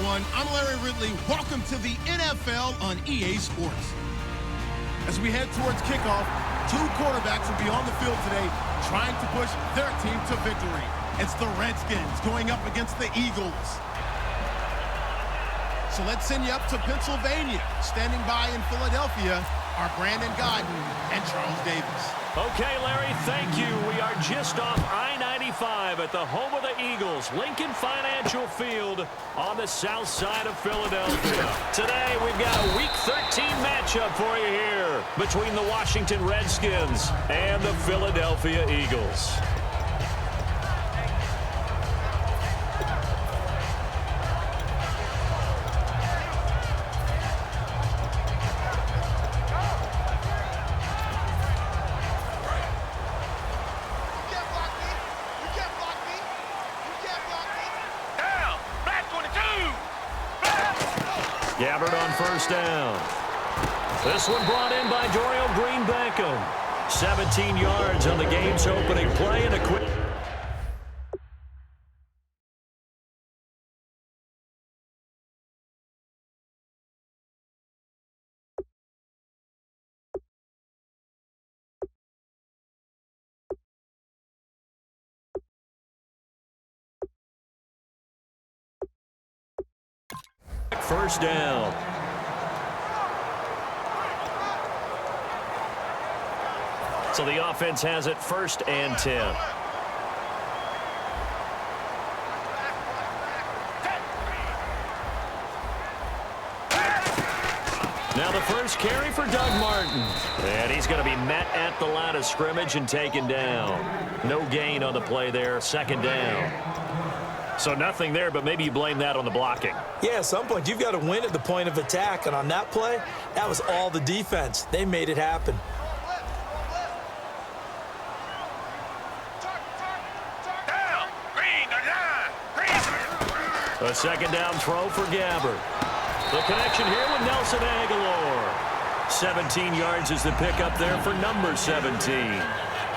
everyone. I'm Larry Ridley. Welcome to the NFL on EA Sports. As we head towards kickoff, two quarterbacks will be on the field today trying to push their team to victory. It's the Redskins going up against the Eagles. So let's send you up to Pennsylvania. Standing by in Philadelphia are Brandon Godden and Charles Davis. Okay, Larry, thank you. We are just off I-95 at the home of the Eagles, Lincoln Financial Field on the south side of Philadelphia. Today, we've got a Week 13 matchup for you here between the Washington Redskins and the Philadelphia Eagles. Gabbard on first down. This one brought in by Dorial Green-Beckham. 17 yards on the game's opening play and a quick. First down. So the offense has it 1st and 10. Now the first carry for Doug Martin. And he's going to be met at the line of scrimmage and taken down. No gain on the play there. 2nd down. So nothing there, but maybe you blame that on the blocking. Yeah, at some point, you've got to win at the point of attack. And on that play, that was all the defense. They made it happen. A 2nd down throw for Gabbard. The connection here with Nelson Aguilar. 17 yards is the pickup there for number 17.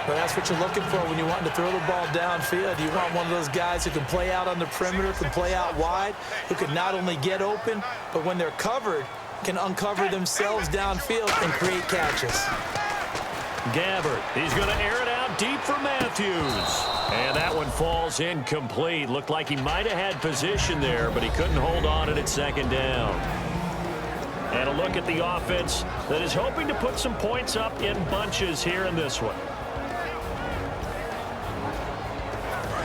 Well, that's what you're looking for when you're wanting to throw the ball downfield. You want one of those guys who can play out on the perimeter, can play out wide, who can not only get open, but when they're covered, can uncover themselves downfield and create catches. Gabbard, he's going to air it out deep for Matthews. And that one falls incomplete. Looked like he might have had position there, but he couldn't hold on it at 2nd down. And a look at the offense that is hoping to put some points up in bunches here in this one.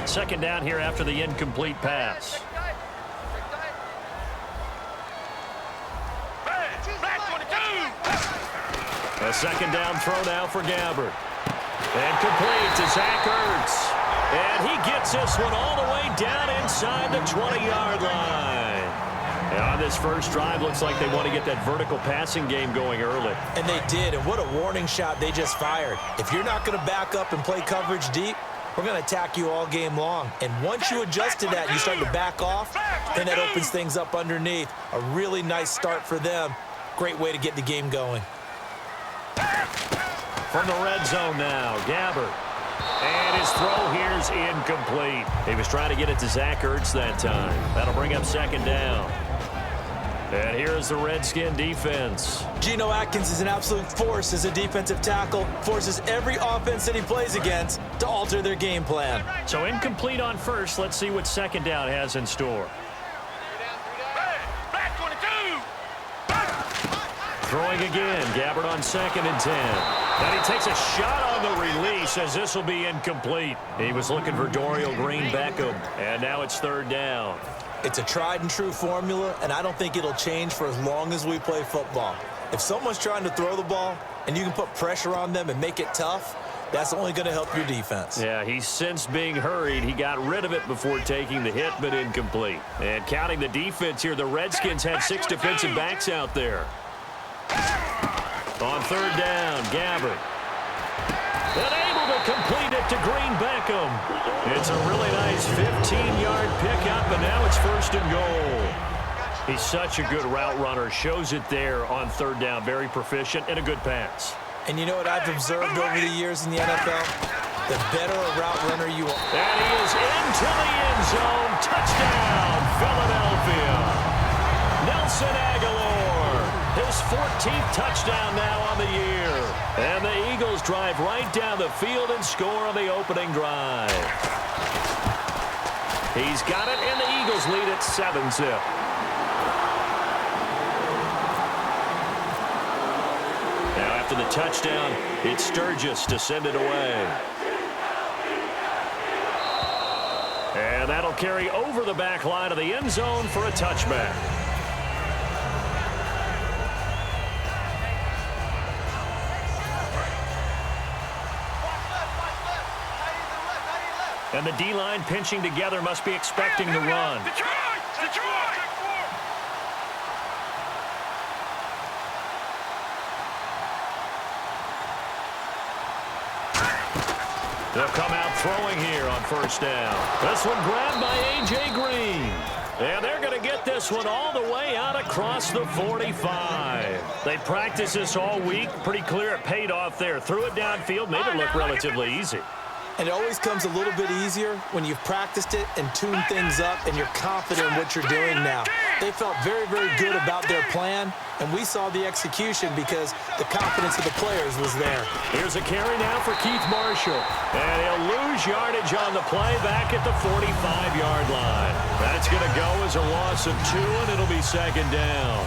2nd down here after the incomplete pass. A 2nd down throw now for Gabbard. And complete to Zach Ertz. And he gets this one all the way down inside the 20-yard line. And on this first drive, looks like they want to get that vertical passing game going early. And they did, and what a warning shot they just fired. If you're not going to back up and play coverage deep, we're going to attack you all game long. And once you adjust to that and you start to back off, then that opens things up underneath. A really nice start for them. Great way to get the game going. From the red zone now, Gabbard. And his throw here's incomplete. He was trying to get it to Zach Ertz that time. That'll bring up 2nd down. And here is the Redskin defense. Geno Atkins is an absolute force as a defensive tackle. Forces every offense that he plays against to alter their game plan. So incomplete on first. Let's see what 2nd down has in store. Throwing again. Gabbard on 2nd and 10. And he takes a shot on the release as this will be incomplete. He was looking for Dorial Green-Beckham. And now it's 3rd down. It's a tried-and-true formula, and I don't think it'll change for as long as we play football. If someone's trying to throw the ball and you can put pressure on them and make it tough, that's only going to help your defense. Yeah, he's since being hurried. He got rid of it before taking the hit, but incomplete. And counting the defense here, the Redskins had 6 defensive backs out there. On 3rd down, Gabbard. And able to complete it to Green-Beckham. It's a really nice 15-yard pickup, and now it's 1st and goal. He's such a good route runner. Shows it there on 3rd down. Very proficient and a good pass. And you know what I've observed over the years in the NFL? The better a route runner you are. And he is into the end zone. Touchdown, Philadelphia. 14th touchdown now on the year. And the Eagles drive right down the field and score on the opening drive. He's got it, and the Eagles lead at 7-zip. Now after the touchdown, it's Sturgis to send it away. And that'll carry over the back line of the end zone for a touchback. And the D-line pinching together must be expecting the run. They'll come out throwing here on first down. This one grabbed by A.J. Green. And they're going to get this one all the way out across the 45. They practiced this all week. Pretty clear it paid off there. Threw it downfield, made it look relatively easy. And it always comes a little bit easier when you've practiced it and tuned things up and you're confident in what you're doing now. They felt very, very good about their plan, and we saw the execution because the confidence of the players was there. Here's a carry now for Keith Marshall. And he'll lose yardage on the play back at the 45-yard line. That's going to go as a loss of 2, and it'll be second down.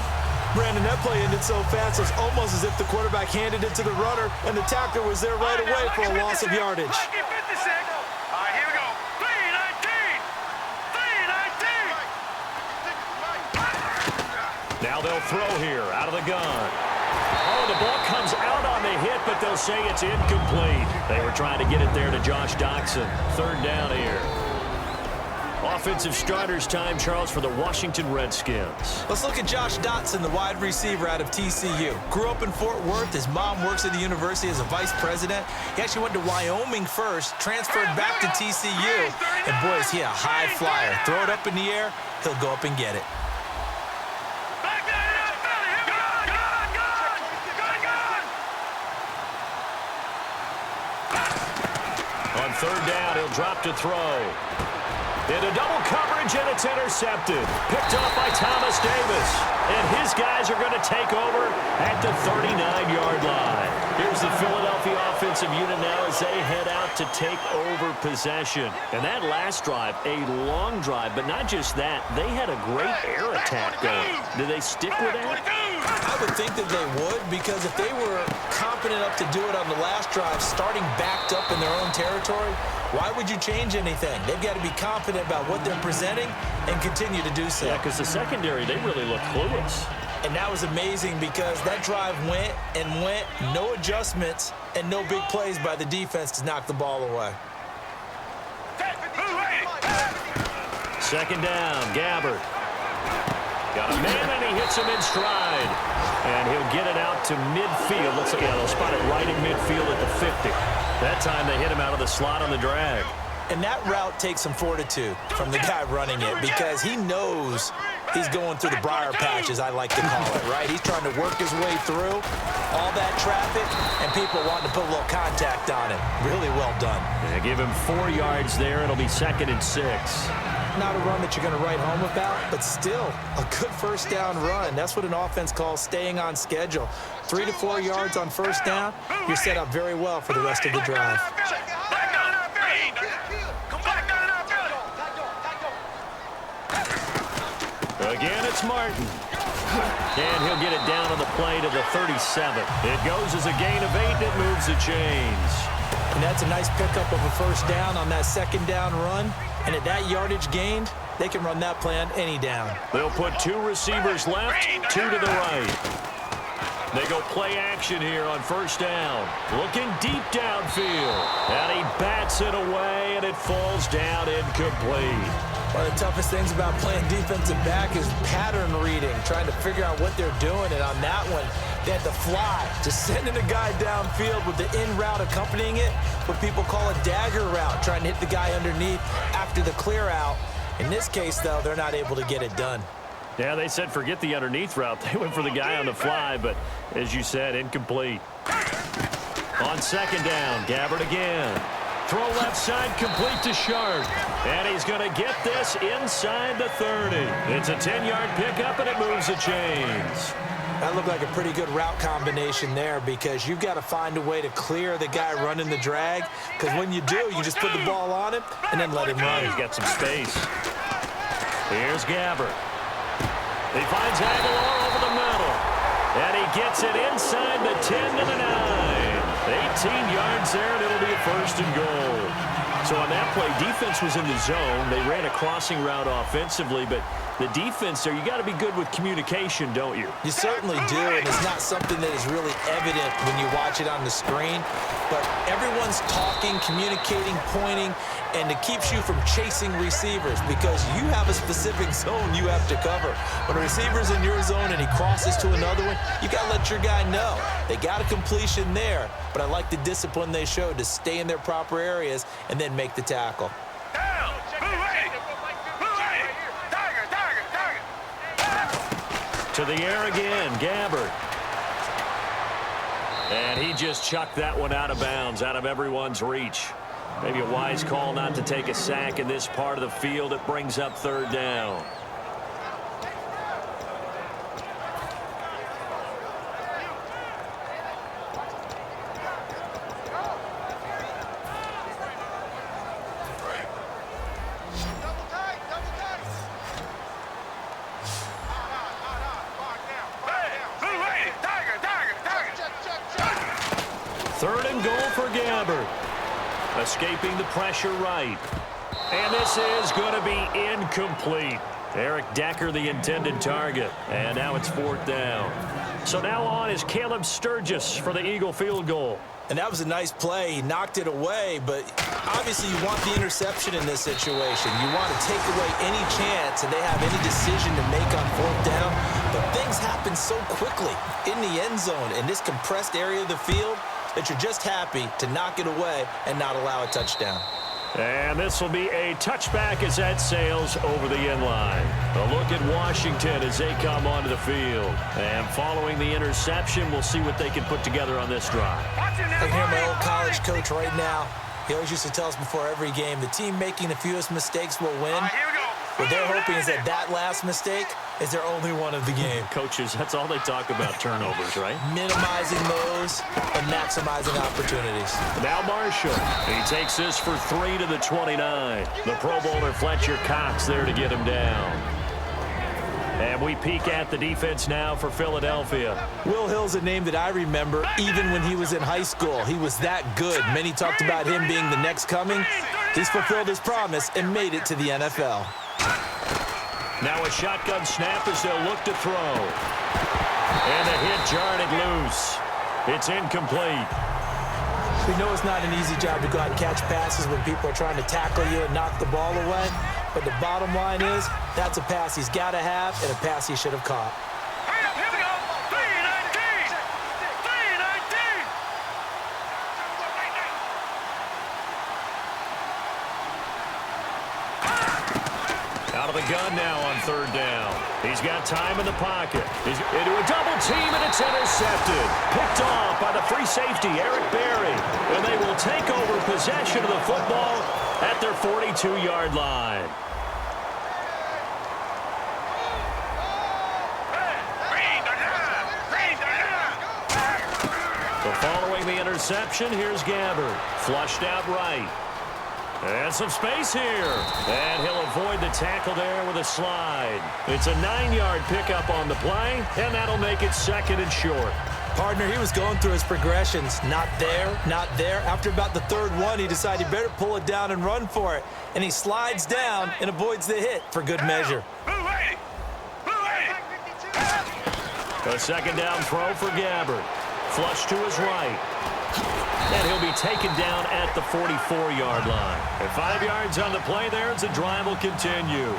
Brandon, that play ended so fast, it's almost as if the quarterback handed it to the runner, and the tackler was there right away for a loss of yardage. All right, here we go. 3-19. Now they'll throw here out of the gun. Oh, the ball comes out on the hit, but they'll say it's incomplete. They were trying to get it there to Josh Doxson. Third down here. Offensive starters time, Charles, for the Washington Redskins. Let's look at Josh Doxson, the wide receiver out of TCU. Grew up in Fort Worth. His mom works at the university as a vice president. He actually went to Wyoming first, transferred back to TCU. And, boy, is he a high flyer. Throw it up in the air, he'll go up and get it. On third down, he'll drop to throw. Into double coverage, and it's intercepted. Picked off by Thomas Davis. And his guys are going to take over at the 39-yard line. Here's the Philadelphia offensive unit now as they head out to take over possession. And that last drive, a long drive, but not just that. They had a great air attack going. Do they stick with that? I would think that they would, because if they were confident enough to do it on the last drive, starting backed up in their own territory, why would you change anything? They've got to be confident about what they're presenting and continue to do so. Yeah, because the secondary, they really look clueless. And that was amazing because that drive went and went, no adjustments, and no big plays by the defense to knock the ball away. Second down, Gabbard. Got a man, and he hits him in stride. And he'll get it out to midfield. Looks like, yeah, they'll spot it right in midfield at the 50. That time they hit him out of the slot on the drag. And that route takes some fortitude from the guy running it because he knows he's going through the briar patch, as I like to call it, right? He's trying to work his way through all that traffic and people wanting to put a little contact on him. Really well done. They give him 4 yards there. It'll be 2nd and 6. Not a run that you're going to write home about, but still a good first down run. That's what an offense calls staying on schedule. 3 to 4 yards on first down, you're set up very well for the rest of the drive. Again, it's Martin. And he'll get it down on the play to the 37. It goes as a gain of 8, and it moves the chains. And that's a nice pickup of a first down on that second down run. And at that yardage gained, they can run that play on any down. They'll put 2 receivers left, 2 to the right. They go play action here on first down. Looking deep downfield. And he bats it away, and it falls down incomplete. One of the toughest things about playing defensive back is pattern reading, trying to figure out what they're doing. And on that one, they had to fly, just sending a guy downfield with the in route accompanying it, what people call a dagger route, trying to hit the guy underneath after the clear out. In this case, though, they're not able to get it done. Yeah, they said forget the underneath route. They went for the guy on the fly, but as you said, incomplete. On second down, Gabbard again. Throw left side, complete to Sharp. And he's going to get this inside the 30. It's a 10-yard pickup, and it moves the chains. That looked like a pretty good route combination there because you've got to find a way to clear the guy running the drag, because when you do, you just put the ball on him and then let him run. He's got some space. Here's Gabbert. He finds Aguilar over the middle, and he gets it inside the 10 to the 9. 18 yards there, and it'll be a 1st and goal. So on that play, defense was in the zone. They ran a crossing route offensively, but the defense there, you got to be good with communication, don't you? You certainly do, and it's not something that is really evident when you watch it on the screen. But everyone's talking, communicating, pointing, and it keeps you from chasing receivers because you have a specific zone you have to cover. When a receiver's in your zone and he crosses to another one, you got to let your guy know. They got a completion there, but I like the discipline they showed to stay in their proper areas and then make the tackle. To the air again, Gabbert. And he just chucked that one out of bounds, out of everyone's reach. Maybe a wise call not to take a sack in this part of the field. It brings up 3rd down. Escaping the pressure right. And this is going to be incomplete. Eric Decker, the intended target. And now it's 4th down. So now on is Caleb Sturgis for the Eagle field goal. And that was a nice play. He knocked it away, but obviously you want the interception in this situation. You want to take away any chance and they have any decision to make on 4th down. But things happen so quickly in the end zone in this compressed area of the field that you're just happy to knock it away and not allow a touchdown. And this will be a touchback as that sails over the end line. A look at Washington as they come onto the field. And following the interception, we'll see what they can put together on this drive. I can hear my old college coach right now. He always used to tell us before every game, the team making the fewest mistakes will win. What they're hoping is that last mistake is their only one of the game. Coaches, that's all they talk about, turnovers, right? Minimizing those and maximizing opportunities. Now Marshall. He takes this for 3 to the 29. The Pro Bowler Fletcher Cox there to get him down. And we peek at the defense now for Philadelphia. Will Hill's a name that I remember even when he was in high school. He was that good. Many talked about him being the next coming. He's fulfilled his promise and made it to the NFL. Now a shotgun snap as they'll look to throw. And the hit jarred it loose. It's incomplete. We know it's not an easy job to go out and catch passes when people are trying to tackle you and knock the ball away. But the bottom line is, that's a pass he's got to have and a pass he should have caught. Here we go. 3-19. 3-19. Out of the gun now on 3rd down. He's got time in the pocket. He's into a double team, and it's intercepted. Picked off by the free safety, Eric Berry. And they will take over possession of the football at their 42-yard line. So following the interception, here's Gabbert. Flushed out right. And some space here. And he'll avoid the tackle there with a slide. It's a 9-yard pickup on the play, and that'll make it 2nd and short. Partner, he was going through his progressions. Not there, not there. After about the 3rd one, he decided he better pull it down and run for it. And he slides down and avoids the hit for good measure. A 2nd down throw for Gabbert. Flush to his right. And he'll be taken down at the 44-yard line. And 5 yards on the play there as the drive will continue.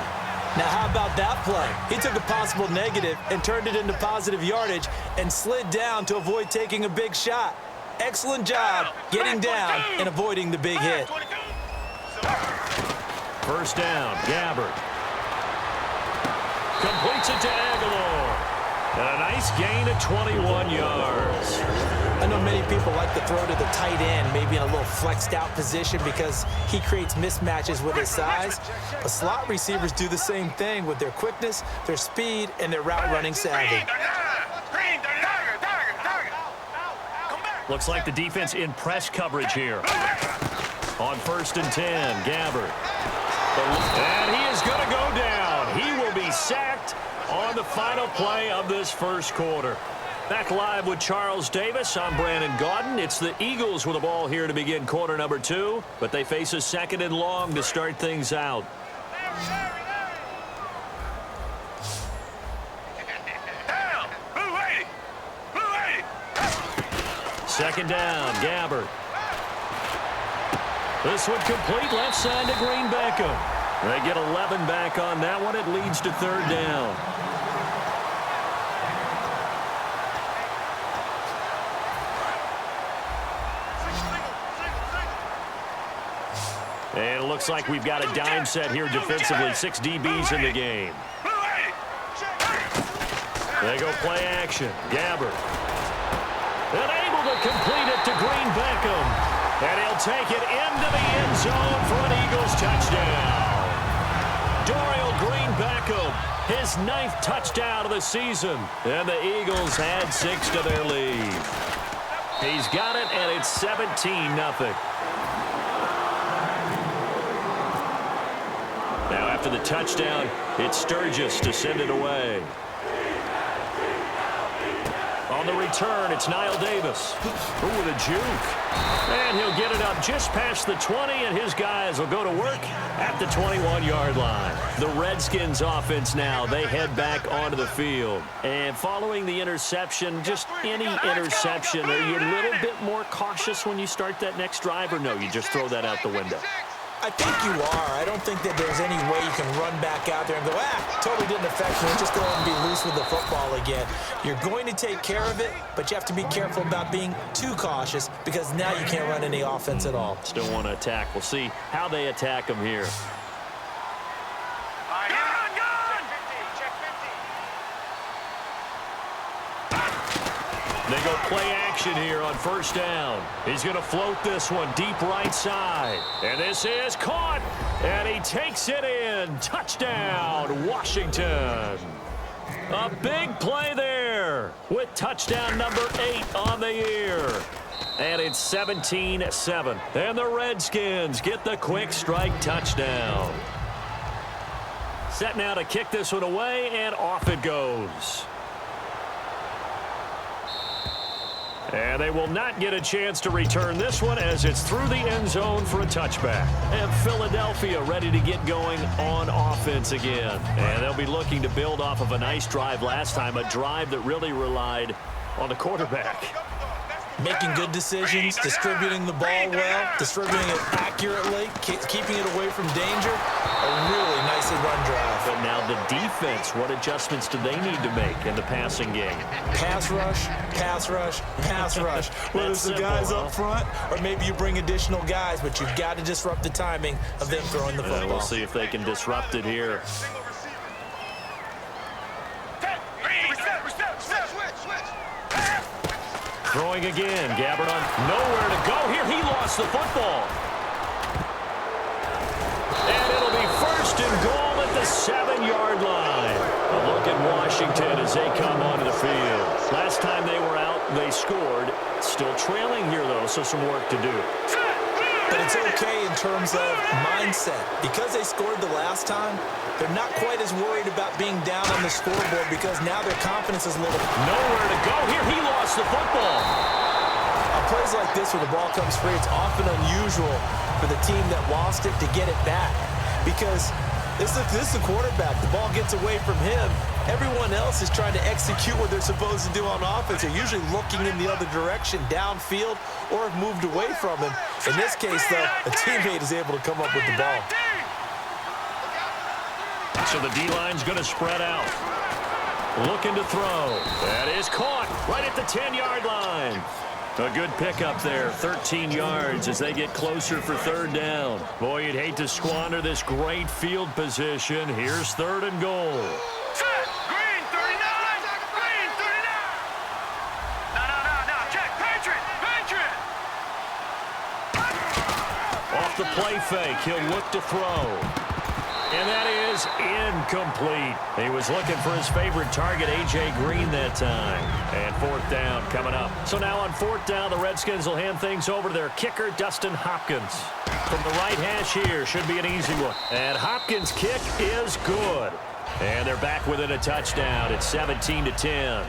Now, how about that play? He took a possible negative and turned it into positive yardage and slid down to avoid taking a big shot. Excellent job getting down and avoiding the big hit. 1st down, Gabbert. Completes it to Aguilar. And a nice gain of 21 yards. I know many people like to throw to the tight end, maybe in a little flexed out position because he creates mismatches with his size. But slot receivers do the same thing with their quickness, their speed, and their route running savvy. Looks like the defense in press coverage here. On 1st and 10, Gabbert. And he is going to go down. He will be sacked on the final play of this first quarter. Back live with Charles Davis. I'm Brandon Gaudin. It's the Eagles with the ball here to begin quarter number 2, but they face a 2nd and long to start things out. Second down, Gabbert. This one complete, left side to Green Beckham. They get 11 back on that one. It leads to 3rd down. And it looks like we've got a dime set here defensively. 6 DBs in the game. They go play action. Gabbert. And able to complete it to Green Beckham. And he'll take it into the end zone for an Eagles touchdown. Dorial Green Beckham, his 9th touchdown of the season. And the Eagles add 6 to their lead. He's got it, and it's 17-0. Now after the touchdown, it's Sturgis to send it away. On the return, it's Niall Davis. Ooh, with a juke. And he'll get it up just past the 20, and his guys will go to work at the 21-yard line. The Redskins offense now, they head back onto the field. And following the interception, just any interception, are you a little bit more cautious when you start that next drive, or no, you just throw that out the window? I think you are. I don't think that there's any way you can run back out there and go, totally didn't affect me. Just go ahead and be loose with the football again. You're going to take care of it, but you have to be careful about being too cautious because now you can't run any offense at all. Still want to attack. We'll see how they attack them here. They go play action here on 1st down. He's going to float this one deep right side. And this is caught. And he takes it in. Touchdown, Washington. A big play there with touchdown number 8 on the year. And it's 17-7. And the Redskins get the quick strike touchdown. Set now to kick this one away, and off it goes. And they will not get a chance to return this one as it's through the end zone for a touchback. And Philadelphia ready to get going on offense again. And they'll be looking to build off of a nice drive last time, a drive that really relied on the quarterback. Making good decisions, distributing the ball well, distributing it accurately, keeping it away from danger. A really nicely run drive. But now the defense, what adjustments do they need to make in the passing game? Pass rush, pass rush, pass rush. Whether it's the guys up front or maybe you bring additional guys, but you've got to disrupt the timing of them throwing the football. We'll see if they can disrupt it here. Throwing again. Gabbert on nowhere to go here. He lost the football. And it'll be 1st and goal at the 7-yard line. A look at Washington as they come onto the field. Last time they were out, they scored. Still trailing here, though, so some work to do. But it's okay in terms of mindset. Because they scored the last time, they're not quite as worried about being down on the scoreboard because now their confidence is a little... Nowhere to go here. He lost the football. On plays like this where the ball comes free, it's often unusual for the team that lost it to get it back. Because this is the quarterback. The ball gets away from him. Everyone else is trying to execute what they're supposed to do on offense. They're usually looking in the other direction, downfield, or have moved away from him. In this case, though, a teammate is able to come up with the ball. So the D-line's going to spread out. Looking to throw. That is caught right at the 10-yard line. A good pickup there, 13 yards as they get closer for 3rd down. Boy, you'd hate to squander this great field position. Here's 3rd and goal. Green 39! Green 39! No, check, Patriot! Off the play fake, he'll look to throw. And that is incomplete. He was looking for his favorite target, A.J. Green, that time. And fourth down coming up. So now on fourth down, the Redskins will hand things over to their kicker, Dustin Hopkins. From the right hash here, should be an easy one. And Hopkins' kick is good. And they're back within a touchdown. It's 17-10.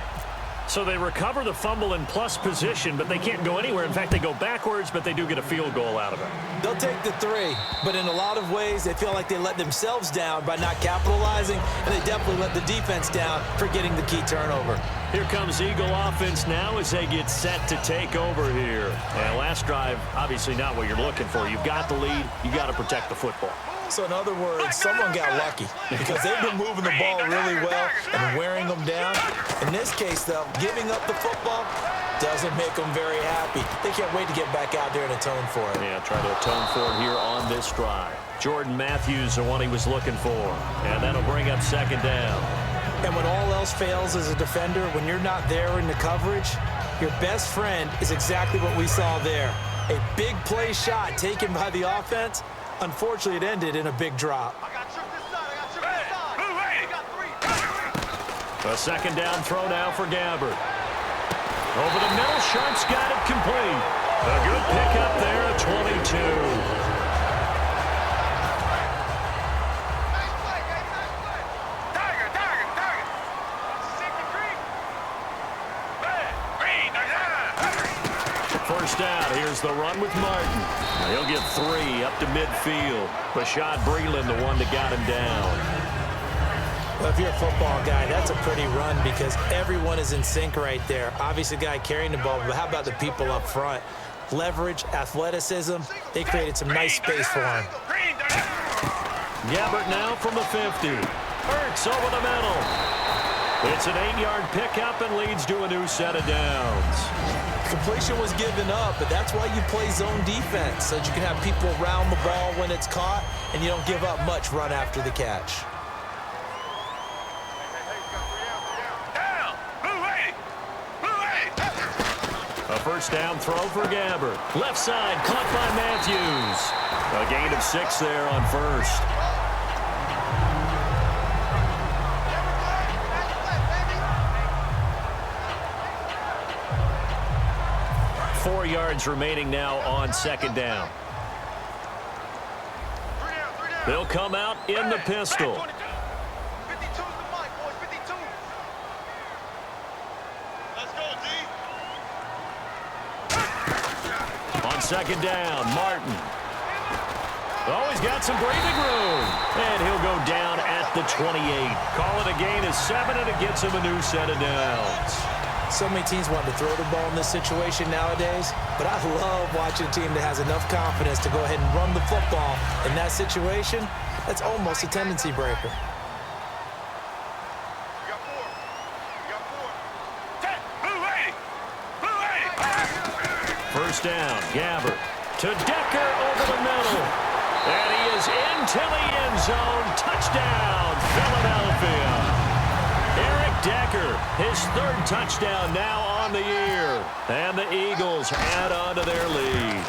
So they recover the fumble in plus position, but they can't go anywhere. In fact, they go backwards, but they do get a field goal out of it. They'll take the 3, but in a lot of ways, they feel like they let themselves down by not capitalizing, and they definitely let the defense down for getting the key turnover. Here comes Eagle offense now as they get set to take over here. And last drive, obviously not what you're looking for. You've got the lead. You got to protect the football. So in other words, someone got lucky because they've been moving the ball really well and wearing them down. In this case, though, giving up the football doesn't make them very happy. They can't wait to get back out there and atone for it. Yeah, try to atone for it here on this drive. Jordan Matthews, the one he was looking for. And that'll bring up second down. And when all else fails as a defender, when you're not there in the coverage, your best friend is exactly what we saw there. A big play shot taken by the offense. Unfortunately, it ended in a big drop. A second down throw now for Gabbert. Over the middle, Sharp's got it complete. A good pickup there at 22. First down, here's the run with Martin. He'll get 3 up to midfield. Bashad Breeland, the one that got him down. Well, if you're a football guy, that's a pretty run because everyone is in sync right there. Obviously, the guy carrying the ball, but how about the people up front? Leverage, athleticism, they created some nice space for him. Gabbert now from the 50. Hurts over the middle. It's an 8-yard pickup and leads to a new set of downs. Completion was given up, but that's why you play zone defense, so that you can have people around the ball when it's caught, and you don't give up much run after the catch. A first down throw for Gabbert. Left side, caught by Matthews. A gain of 6 there on first. Four yards remaining now on second down. They'll come out in the pistol. On second down, Martin. Oh, he's got some breathing room. And he'll go down at the 28. Call it a gain of 7, and it gets him a new set of downs. So many teams want to throw the ball in this situation nowadays, but I love watching a team that has enough confidence to go ahead and run the football. In that situation, that's almost a tendency breaker. First down, Gabbert to Decker over the middle. And he is into the end zone. Touchdown, Philadelphia. Eric Decker, his 3rd touchdown now on the year. And the Eagles add on to their lead.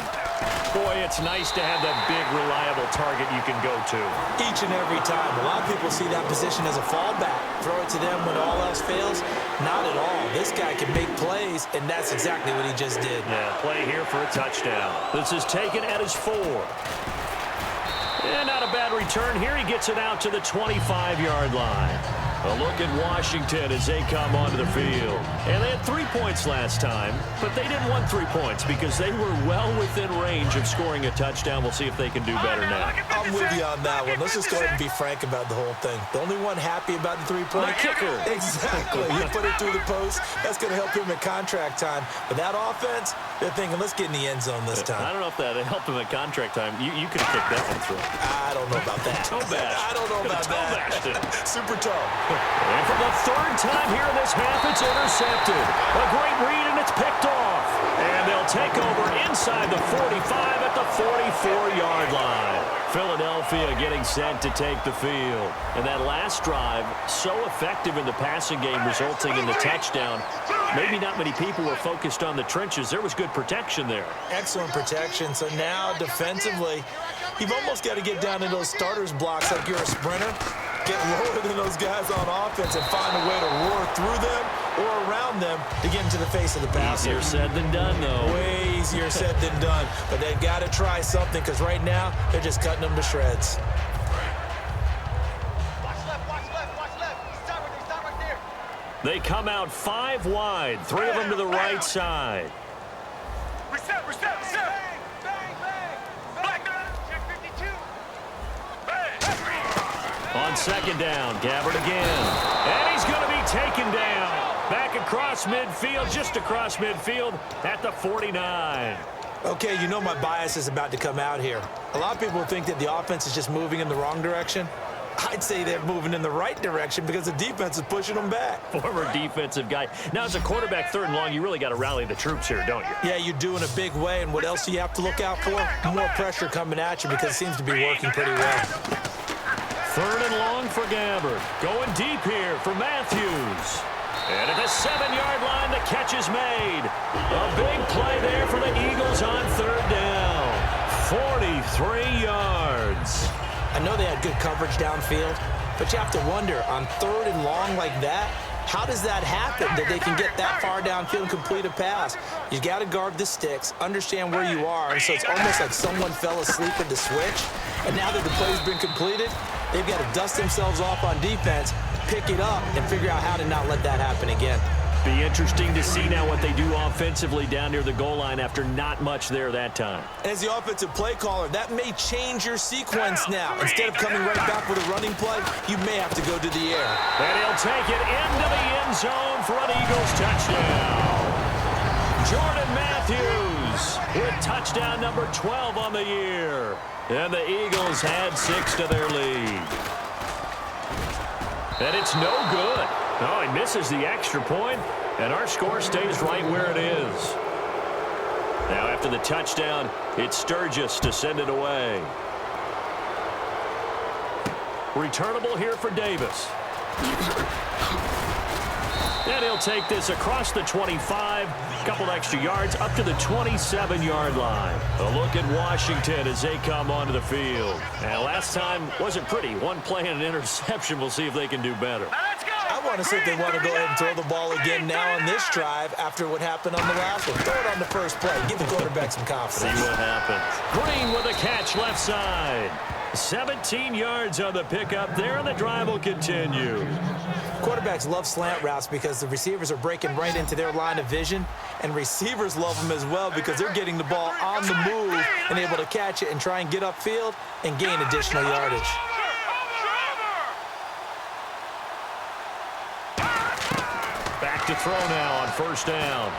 Boy, it's nice to have that big, reliable target you can go to. Each and every time. A lot of people see that position as a fallback. Throw it to them when all else fails. Not at all. This guy can make plays, and that's exactly what he just did. Yeah, play here for a touchdown. This is taken at his 4. And not a bad return here. He gets it out to the 25-yard line. A look at Washington as they come onto the field. And they had 3 points last time, but they didn't want 3 points because they were well within range of scoring a touchdown. We'll see if they can do better now. I'm with you on that one. Let's just go ahead and be frank about the whole thing. The only one happy about the 3-point kicker. Exactly. You put it through the post. That's going to help him at contract time. But that offense, they're thinking, let's get in the end zone this time. I don't know if that helped him at contract time. You could have kicked that one through. I don't know about that. Toe bash. I don't know about that. Super toe. And for the 3rd time here in this half, it's intercepted. A great read, and it's picked off. And they'll take over inside the 45 at the 44-yard line. Philadelphia getting set to take the field. And that last drive, so effective in the passing game, resulting in the touchdown. Maybe not many people were focused on the trenches. There was good protection there. Excellent protection. So now, defensively, You've almost got to get down in those starters blocks like you're a sprinter, get lower than those guys on offense, and find a way to roar through them or around them to get into the face of the passer. Easier said than done, though. Way easier said than done. But they've got to try something because right now they're just cutting them to shreds. They come out 5 wide, 3 of them to the right side. Reset. Bang. Black. Check 52. On second down, Gabbard again. And he's going to be taken down. Back across midfield, just across midfield at the 49. Okay, you know my bias is about to come out here. A lot of people think that the offense is just moving in the wrong direction. I'd say they're moving in the right direction because the defense is pushing them back. Former defensive guy. Now, as a quarterback, 3rd and long, you really got to rally the troops here, don't you? Yeah, you do in a big way. And what else do you have to look out for? More pressure coming at you because it seems to be working pretty well. 3rd and long for Gabbard. Going deep here for Matthews. And at the 7-yard line, the catch is made. A big play there for the Eagles on 3rd down. 43 yards. I know they had good coverage downfield, but you have to wonder, on 3rd and long like that, how does that happen that they can get that far downfield and complete a pass? You got to guard the sticks, understand where you are, and so it's almost like someone fell asleep at the switch, and now that the play's been completed, they've got to dust themselves off on defense, pick it up, and figure out how to not let that happen again. Be interesting to see now what they do offensively down near the goal line after not much there that time. As the offensive play caller, that may change your sequence now. Instead of coming right back with a running play, you may have to go to the air. And he'll take it into the end zone for an Eagles touchdown. Jordan Matthews with touchdown number 12 on the year. And the Eagles add 6 to their lead. And it's no good. Oh, he misses the extra point, and our score stays right where it is. Now, after the touchdown, it's Sturgis to send it away. Returnable here for Davis. And he'll take this across the 25, a couple extra yards, up to the 27-yard line. A look at Washington as they come onto the field. And last time wasn't pretty. One play and an interception. We'll see if they can do better. I want to see if they want to go ahead and throw the ball again now on this drive after what happened on the last one. Throw it on the first play. Give the quarterback some confidence. See what happens. Green with a catch left side. 17 yards on the pickup there, and the drive will continue. Quarterbacks love slant routes because the receivers are breaking right into their line of vision, and receivers love them as well because they're getting the ball on the move and able to catch it and try and get upfield and gain additional yardage. Back to throw now on 1st down.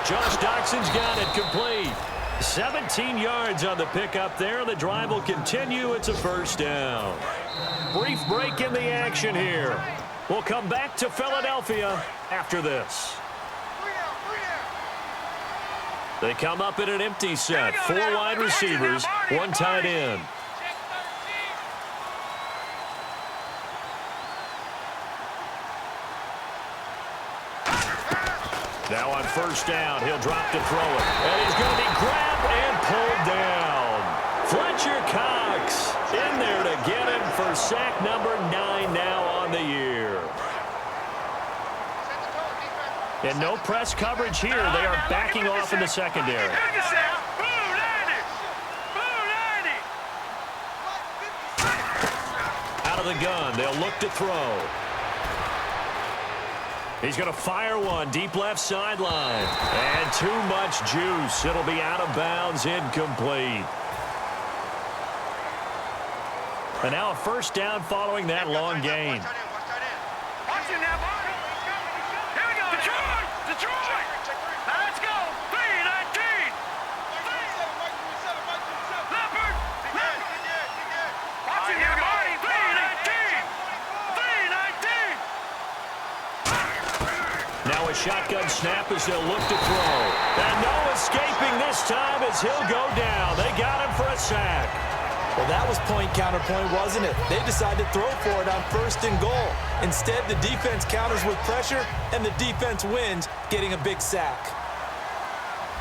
Josh Doxson's got it complete. 17 yards on the pickup there. The drive will continue. It's a 1st down. Brief break in the action here. We'll come back to Philadelphia after this. They come up in an empty set. 4 wide receivers, 1 tight end. Now on 1st down, he'll drop to throw it. And he's going to be grabbed and pulled down. Fletcher Cox in there to get him for sack number 9 now on the year. And no press coverage here. They are backing off in the secondary. Out of the gun, they'll look to throw. He's going to fire one deep left sideline. And too much juice. It'll be out of bounds, incomplete. And now a 1st down following that long gain. Watch it now. Here we go. Detroit. Now let's go. 3-19. Leopard. Watch it here, Marty. 3-19. Now a shotgun snap as they'll look to throw. And no escaping this time as he'll go down. They got him for a sack. Well, that was point counterpoint, wasn't it? They decided to throw for it on 1st and goal. Instead, the defense counters with pressure, and the defense wins, getting a big sack.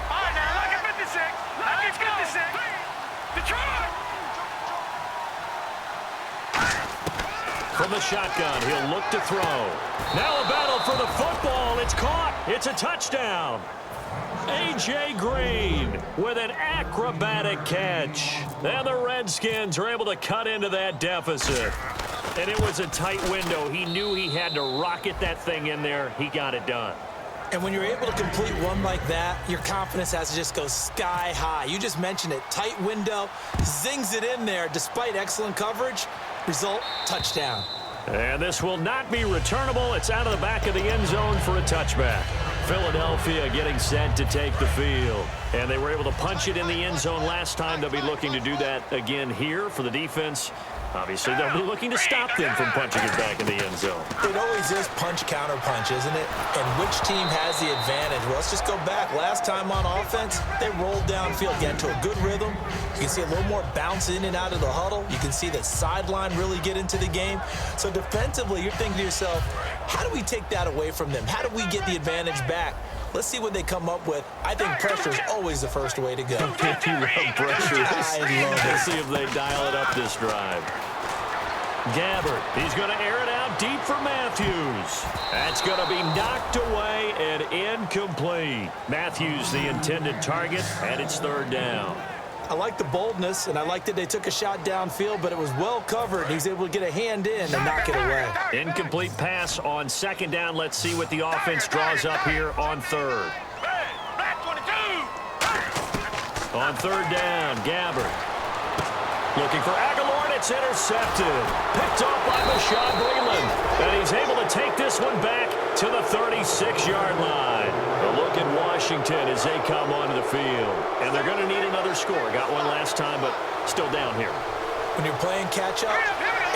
All right, now look at 56. Look at 56. Detroit. From the shotgun, he'll look to throw. Now a battle for the football. It's caught. It's a touchdown. A.J. Green with an acrobatic catch. And the Redskins are able to cut into that deficit. And it was a tight window. He knew he had to rocket that thing in there. He got it done. And when you're able to complete one like that, your confidence has to just go sky high. You just mentioned it. Tight window, zings it in there despite excellent coverage. Result, touchdown. And this will not be returnable. It's out of the back of the end zone for a touchback. Philadelphia getting set to take the field. And they were able to punch it in the end zone last time. They'll be looking to do that again here for the defense. Obviously, they'll be looking to stop them from punching it back in the end zone. It always is punch-counter-punch, isn't it? And which team has the advantage? Well, let's just go back. Last time on offense, they rolled downfield, get into a good rhythm. You can see a little more bounce in and out of the huddle. You can see the sideline really get into the game. So defensively, you're thinking to yourself, how do we take that away from them? How do we get the advantage back? Let's see what they come up with. I think pressure is always the first way to go. You love pressure. I love it. Let's see if they dial it up this drive. Gabbert, he's going to air it out deep for Matthews. That's going to be knocked away and incomplete. Matthews, the intended target, and it's third down. I like the boldness, and I like that they took a shot downfield, but it was well covered. He's able to get a hand in and knock it away. Incomplete pass on second down. Let's see what the offense draws up here on third. On third down, Gabbert. Looking for Aguilar, and it's intercepted. Picked off by Bashaud Breeland. And he's able to take this one back to the 36-yard line. A look at Washington as they come onto the field. And they're going to need another score. Got one last time, but still down here. When you're playing catch-up,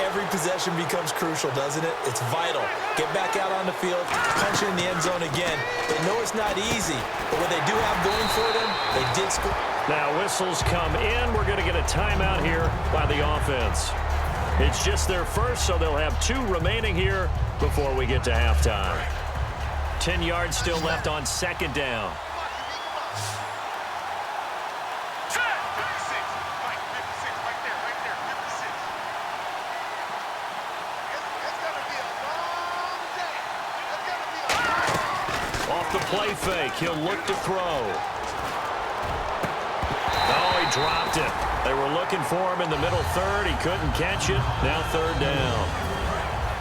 every possession becomes crucial, doesn't it? It's vital. Get back out on the field, punch it in the end zone again. They know it's not easy, but what they do have going for them, they did score. Now whistles come in. We're going to get a timeout here by the offense. It's just their first, so they'll have 2 remaining here before we get to halftime. 10 yards still left on second down. Off the play fake, he'll look to throw. Oh, he dropped it. They were looking for him in the middle third. He couldn't catch it. Now third down.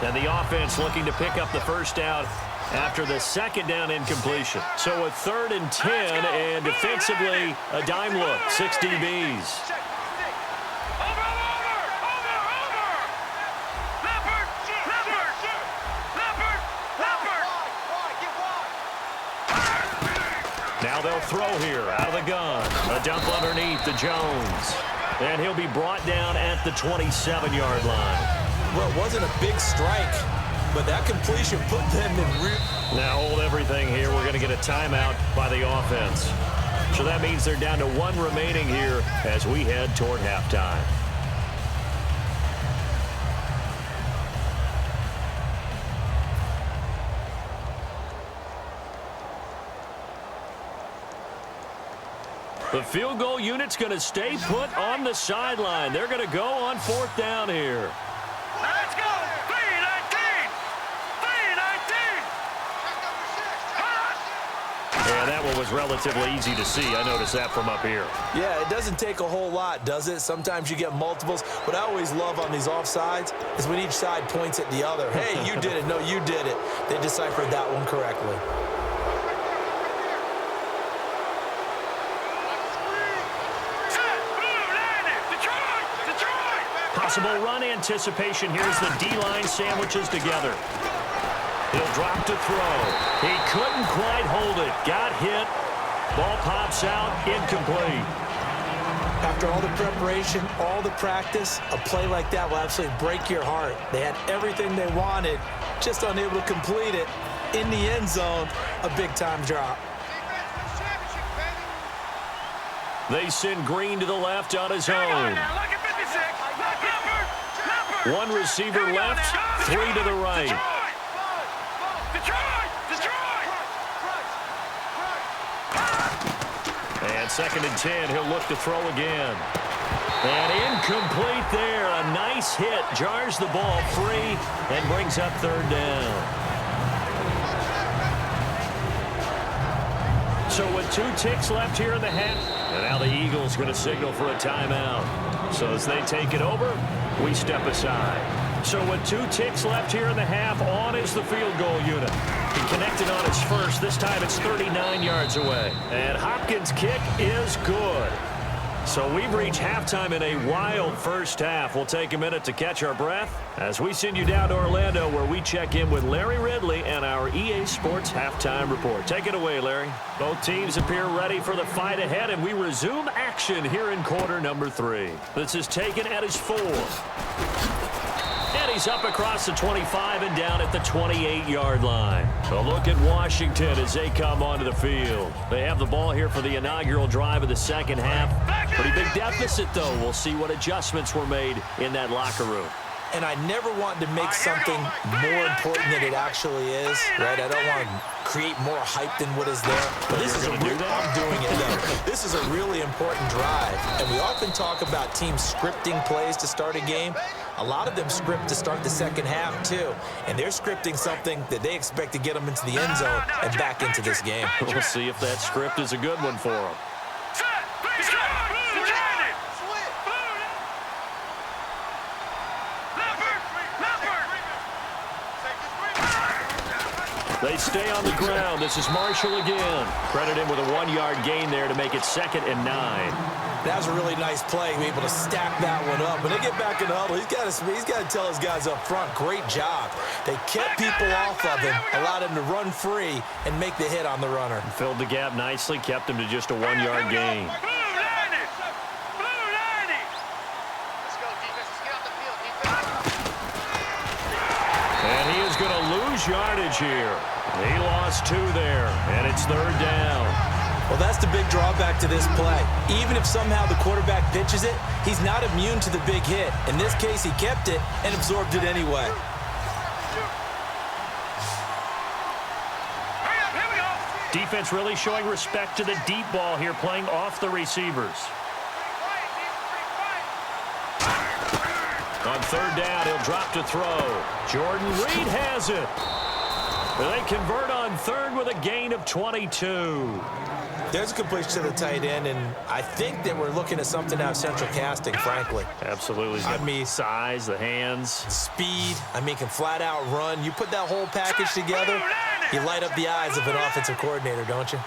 And the offense looking to pick up the first down after the second down incompletion. So a 3rd and 10, and defensively, a dime look. 6 DBs. Now they'll throw here out of the gun. A dump underneath to Jones. And he'll be brought down at the 27-yard line. Well, it wasn't a big strike, but that completion put them in route. Now hold everything here. We're going to get a timeout by the offense. So that means they're down to 1 remaining here as we head toward halftime. The field goal unit's going to stay put on the sideline. They're going to go on 4th down here. Let's go! 3-19! 3-19! Yeah, that one was relatively easy to see. I noticed that from up here. Yeah, it doesn't take a whole lot, does it? Sometimes you get multiples. What I always love on these offsides is when each side points at the other. Hey, you did it. No, you did it. They deciphered that one correctly. Possible run anticipation. Here's the D-line sandwiches together. He'll drop to throw. He couldn't quite hold it. Got hit. Ball pops out. Incomplete. After all the preparation, all the practice, a play like that will absolutely break your heart. They had everything they wanted, just unable to complete it. In the end zone, a big-time drop. They send Green to the left on his own. 1 receiver left, 3 to the right. And 2nd and 10, he'll look to throw again. And incomplete there. A nice hit. Jars the ball free and brings up third down. So with 2 ticks left here in the half, and now the Eagles going to signal for a timeout. So as they take it over, we step aside. So with 2 ticks left here in the half, on is the field goal unit. He connected on his first. This time it's 39 yards away. And Hopkins' kick is good. So we've reached halftime in a wild first half. We'll take a minute to catch our breath as we send you down to Orlando, where we check in with Larry Ridley and our EA Sports halftime report. Take it away, Larry. Both teams appear ready for the fight ahead, and we resume action here in quarter number 3. This is taken at his 4th. And he's up across the 25 and down at the 28-yard line. A look at Washington as they come onto the field. They have the ball here for the inaugural drive of the second half. Pretty big deficit, though. We'll see what adjustments were made in that locker room. And I never want to make something more important than it actually is, right? I don't want to create more hype than what is there. But this is I'm doing it, though. This is a really important drive. And we often talk about teams scripting plays to start a game. A lot of them script to start the second half, too. And they're scripting something that they expect to get them into the end zone and back into this game. We'll see if that script is a good one for them. They stay on the ground. This is Marshall again. Credit him with a 1-yard gain there to make it 2nd and 9. That was a really nice play, be able to stack that one up. When they get back in the huddle, he's got to tell his guys up front, great job. They kept people off of him, allowed him to run free and make the hit on the runner. Filled the gap nicely, kept him to just a 1-yard gain. And he is going to lose yardage here. He lost 2 there, and it's 3rd down. Well, that's the big drawback to this play. Even if somehow the quarterback pitches it, he's not immune to the big hit. In this case, he kept it and absorbed it anyway. Defense really showing respect to the deep ball here, playing off the receivers. On 3rd down, he'll drop to throw. Jordan Reed has it. They convert on 3rd with a gain of 22. There's a completion to the tight end, and I think that we're looking at something out of central casting, frankly. Absolutely. I mean, size, the hands. Speed. I mean, can flat out run. You put that whole package together, you light up the eyes of an offensive coordinator, don't you?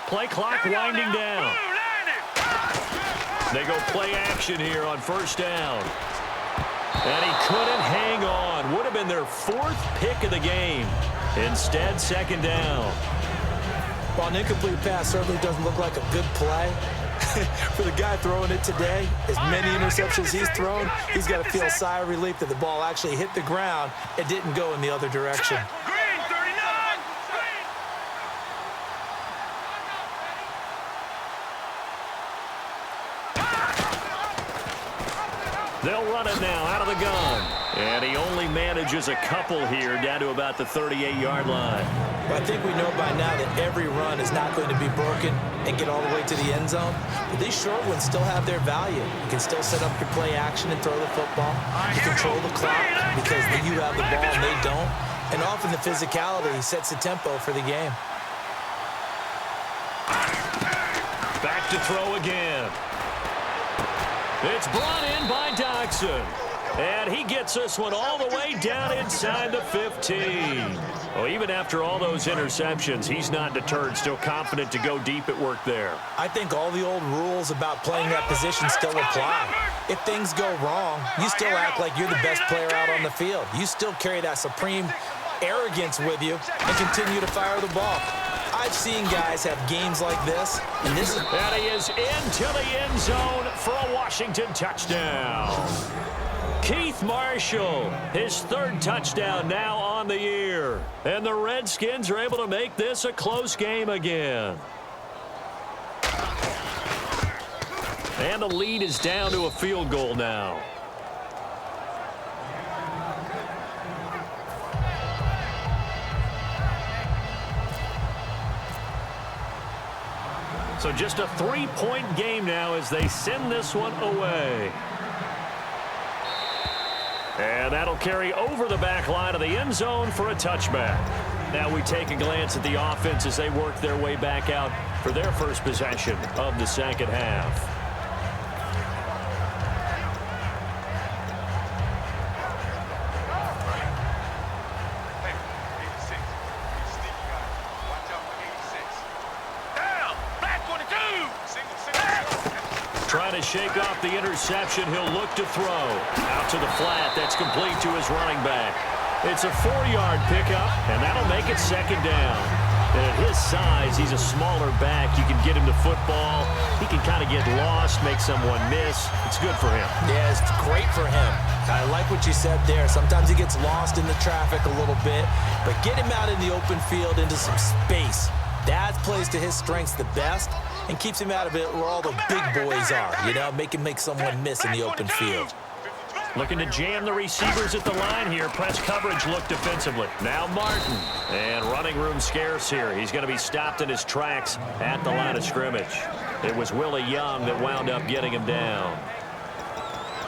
Play clock winding down. They go play action here on 1st down. And he couldn't hang on. Would have been their 4th pick of the game. Instead, 2nd down. Well, an incomplete pass certainly doesn't look like a good play. For the guy throwing it today, as many interceptions he's thrown, he's got to feel a sigh of relief that the ball actually hit the ground. It didn't go in the other direction. They'll run it now out of the gun. And he only manages a couple here down to about the 38-yard line. But I think we know by now that every run is not going to be broken and get all the way to the end zone. But these short ones still have their value. You can still set up your play action and throw the football. You control the clock because you have the ball and they don't. And often the physicality sets the tempo for the game. Back to throw again. It's brought in by Dodson. And he gets this one all the way down inside the 15. Well, even after all those interceptions, he's not deterred, still confident to go deep at work there. I think all the old rules about playing that position still apply. If things go wrong, you still act like you're the best player out on the field. You still carry that supreme arrogance with you and continue to fire the ball. I've seen guys have games like this, and this is... And he is into the end zone for a Washington touchdown. Keith Marshall, his 3rd touchdown now on the year. And the Redskins are able to make this a close game again. And the lead is down to a field goal now. So just a 3-point game now as they send this one away. And that'll carry over the back line of the end zone for a touchback. Now we take a glance at the offense as they work their way back out for their first possession of the second half. Trying to shake off the interception. He'll look to throw. Out to the flat. That's complete to his running back. It's a 4-yard pickup, and that'll make it second down. And at his size, he's a smaller back. You can get him to football. He can kind of get lost, make someone miss. It's good for him. Yeah, it's great for him. I like what you said there. Sometimes he gets lost in the traffic a little bit, but get him out in the open field into some space. That plays to his strengths the best and keeps him out of it where all the big boys are, you know, make him make someone miss in the open field. Looking to jam the receivers at the line here. Press coverage look defensively. Now Martin. And running room scarce here. He's going to be stopped in his tracks at the line of scrimmage. It was Willie Young that wound up getting him down.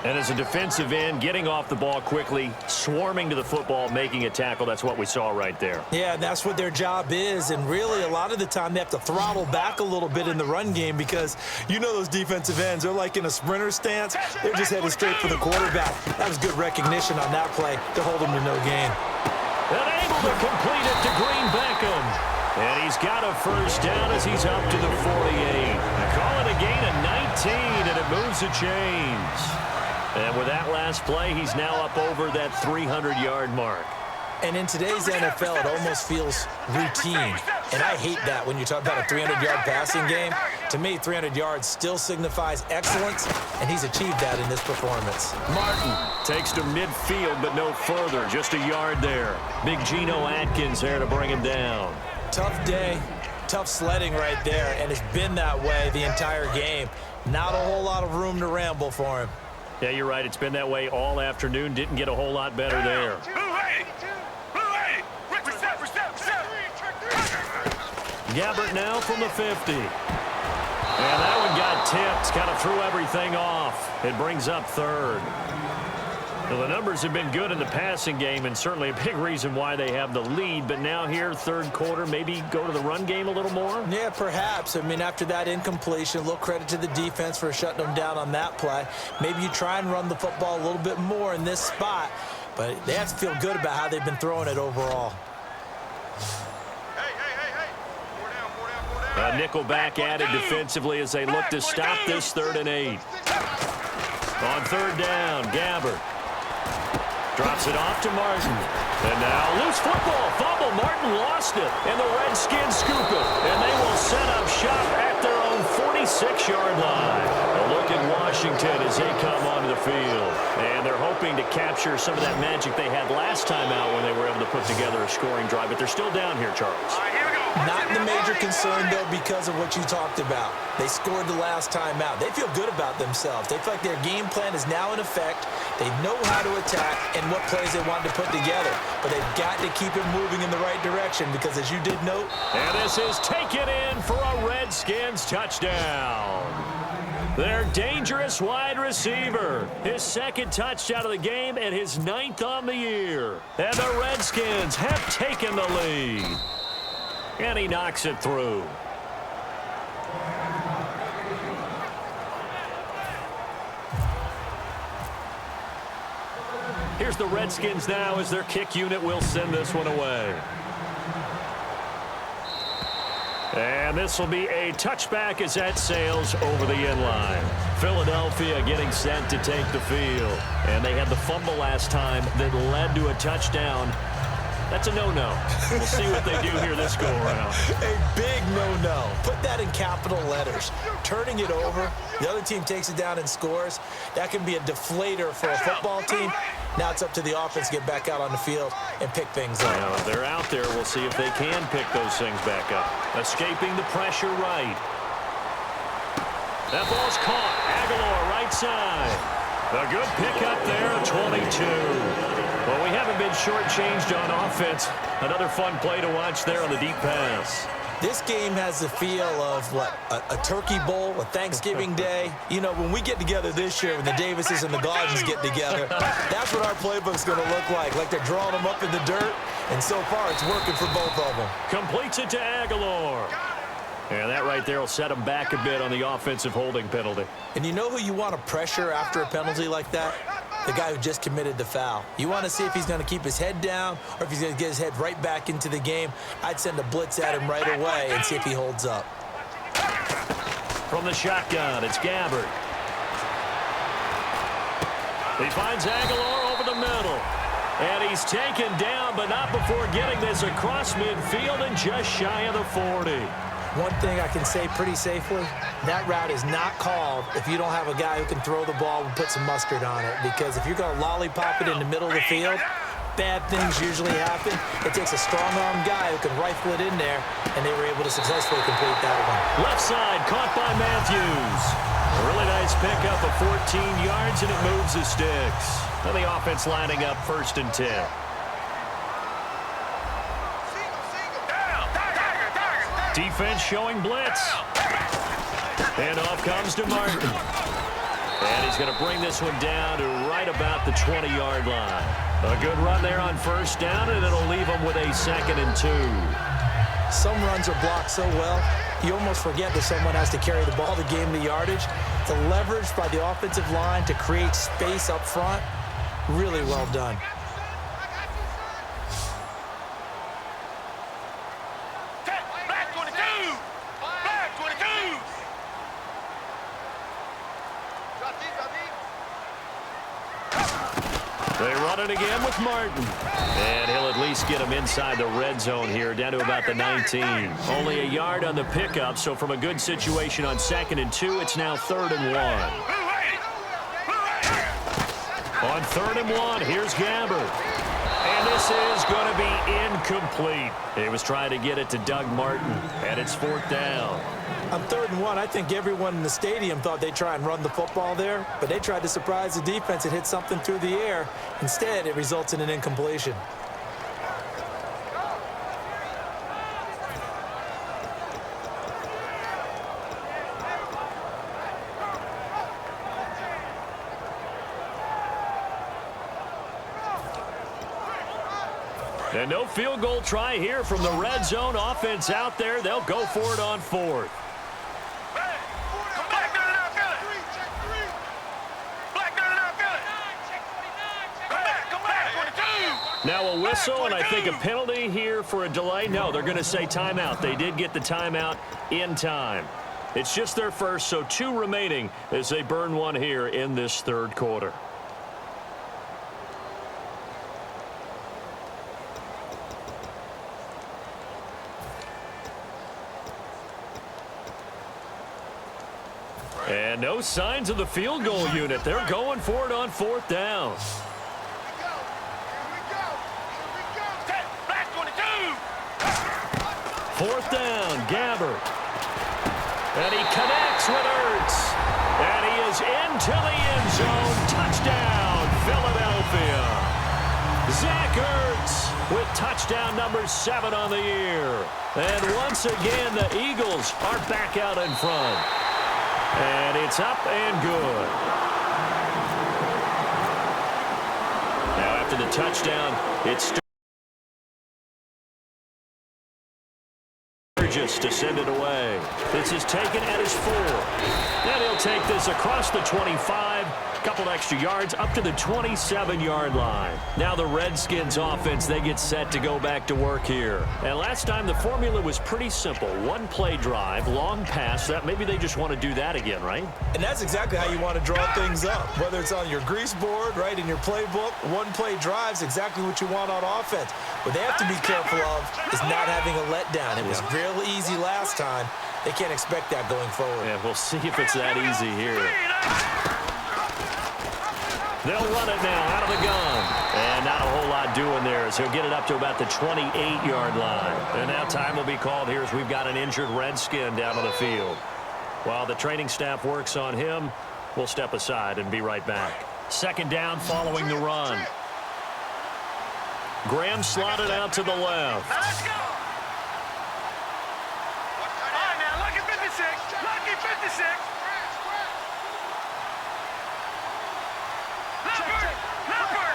And as a defensive end, getting off the ball quickly, swarming to the football, making a tackle, that's what we saw right there. Yeah, that's what their job is, and really a lot of the time they have to throttle back a little bit in the run game because you know those defensive ends, they're like in a sprinter stance. They're just headed straight for the quarterback. That was good recognition on that play to hold him to no gain. And able to complete it to Green Beckham. And he's got a first down as he's up to the 48. Call it a gain of 19, and it moves the chains. And with that last play, he's now up over that 300-yard mark. And in today's NFL, it almost feels routine. And I hate that when you talk about a 300-yard passing game. To me, 300 yards still signifies excellence, and he's achieved that in this performance. Martin takes to midfield, but no further. Just a yard there. Big Geno Atkins there to bring him down. Tough day, tough sledding right there, and it's been that way the entire game. Not a whole lot of room to ramble for him. Yeah, you're right. It's been that way all afternoon. Didn't get a whole lot better there. Gabbert now from the 50. And that one got tipped. Kind of threw everything off. It brings up third. Well, the numbers have been good in the passing game, and certainly a big reason why they have the lead. But now here, third quarter, maybe go to the run game a little more? Yeah, perhaps. I mean, after that incompletion, a little credit to the defense for shutting them down on that play. Maybe you try and run the football a little bit more in this spot, but they have to feel good about how they've been throwing it overall. A nickelback added defensively as they look to stop this 3rd and 8. On 3rd down, Gabbert. Drops it off to Martin. And now loose football. Fumble. Martin lost it. And the Redskins scoop it. And they will set up shop at their own 46-yard line. A look at Washington as they come onto the field. And they're hoping to capture some of that magic they had last time out when they were able to put together a scoring drive. But they're still down here, Charles. Not the major concern, though, because of what you talked about. They scored the last time out. They feel good about themselves. They feel like their game plan is now in effect. They know how to attack and what plays they want to put together. But they've got to keep it moving in the right direction because, as you did note... And this is taken in for a Redskins touchdown. Their dangerous wide receiver. His 2nd touchdown of the game and his 9th on the year. And the Redskins have taken the lead. And he knocks it through. Here's the Redskins now as their kick unit will send this one away. And this will be a touchback as that sails over the end line. Philadelphia getting set to take the field. And they had the fumble last time that led to a touchdown. That's a no-no. We'll see what they do here this go-around. A big no-no. Put that in capital letters. Turning it over, the other team takes it down and scores. That can be a deflator for a football team. Now it's up to the offense to get back out on the field and pick things up. Now, if they're out there, we'll see if they can pick those things back up. Escaping the pressure right. That ball's caught. Aguilar right side. A good pickup there, 22. Well, we haven't been shortchanged on offense. Another fun play to watch there on the deep pass. This game has the feel of what, a turkey bowl, a Thanksgiving day. You know, when we get together this year, when the Davises and the Gaudens get together, that's what our playbook's going to look like they're drawing them up in the dirt, and so far it's working for both of them. Completes it to Aguilar. And that right there will set him back a bit on the offensive holding penalty. And you know who you want to pressure after a penalty like that? The guy who just committed the foul. You want to see if he's going to keep his head down or if he's going to get his head right back into the game. I'd send a blitz at him right away and see if he holds up. From the shotgun, it's Gabbard. He finds Aguilar over the middle. And he's taken down, but not before getting this across midfield and just shy of the 40. One thing I can say pretty safely, that route is not called if you don't have a guy who can throw the ball and put some mustard on it. Because if you're going to lollipop it in the middle of the field, bad things usually happen. It takes a strong-armed guy who can rifle it in there, and they were able to successfully complete that one. Left side, caught by Matthews. A really nice pickup of 14 yards, and it moves the sticks. And the offense lining up 1st and 10. Defense showing blitz. And off comes to Martin. And he's going to bring this one down to right about the 20-yard line. A good run there on 1st down, and it'll leave him with a 2nd and 2. Some runs are blocked so well, you almost forget that someone has to carry the ball to gain the yardage. The leverage by the offensive line to create space up front, really well done. They run it again with Martin. And he'll at least get him inside the red zone here, down to about the 19. Only a yard on the pickup, so from a good situation on 2nd and 2, it's now 3rd and 1. On 3rd and 1, here's Gabbard. And this is going to be incomplete. He was trying to get it to Doug Martin, and it's 4th down. On 3rd and 1, I think everyone in the stadium thought they'd try and run the football there, but they tried to surprise the defense and hit something through the air. Instead, it results in an incompletion. And no field goal try here from the red zone offense out there. They'll go for it on 4th. Now a whistle, and I think a penalty here for a delay. No, they're going to say timeout. They did get the timeout in time. It's just their first, so 2 remaining as they burn one here in this 3rd quarter. And no signs of the field goal unit. They're going for it on 4th down. Fourth down, Gabbard. And he connects with Ertz. And he is into the end zone. Touchdown, Philadelphia. Zach Ertz with touchdown number 7 on the year. And once again, the Eagles are back out in front. And it's up and good. Now after the touchdown, it's just to send it away. This is taken at his 4. And he'll take this across the 25, a couple extra yards, up to the 27-yard line. Now the Redskins offense, they get set to go back to work here. And last time the formula was pretty simple. 1-play drive, long pass. That maybe they just want to do that again, right? And that's exactly how you want to draw things up. Whether it's on your grease board, right, in your playbook, 1-play drive's exactly what you want on offense. What they have to be careful of is not having a letdown. It was real easy last time. They can't expect that going forward. Yeah, we'll see if it's that easy here. They'll run it now out of the gun. And not a whole lot doing there as he'll get it up to about the 28-yard line. And now time will be called here as we've got an injured Redskin down on the field. While the training staff works on him, we'll step aside and be right back. 2nd down following the run. Graham slotted out to the left.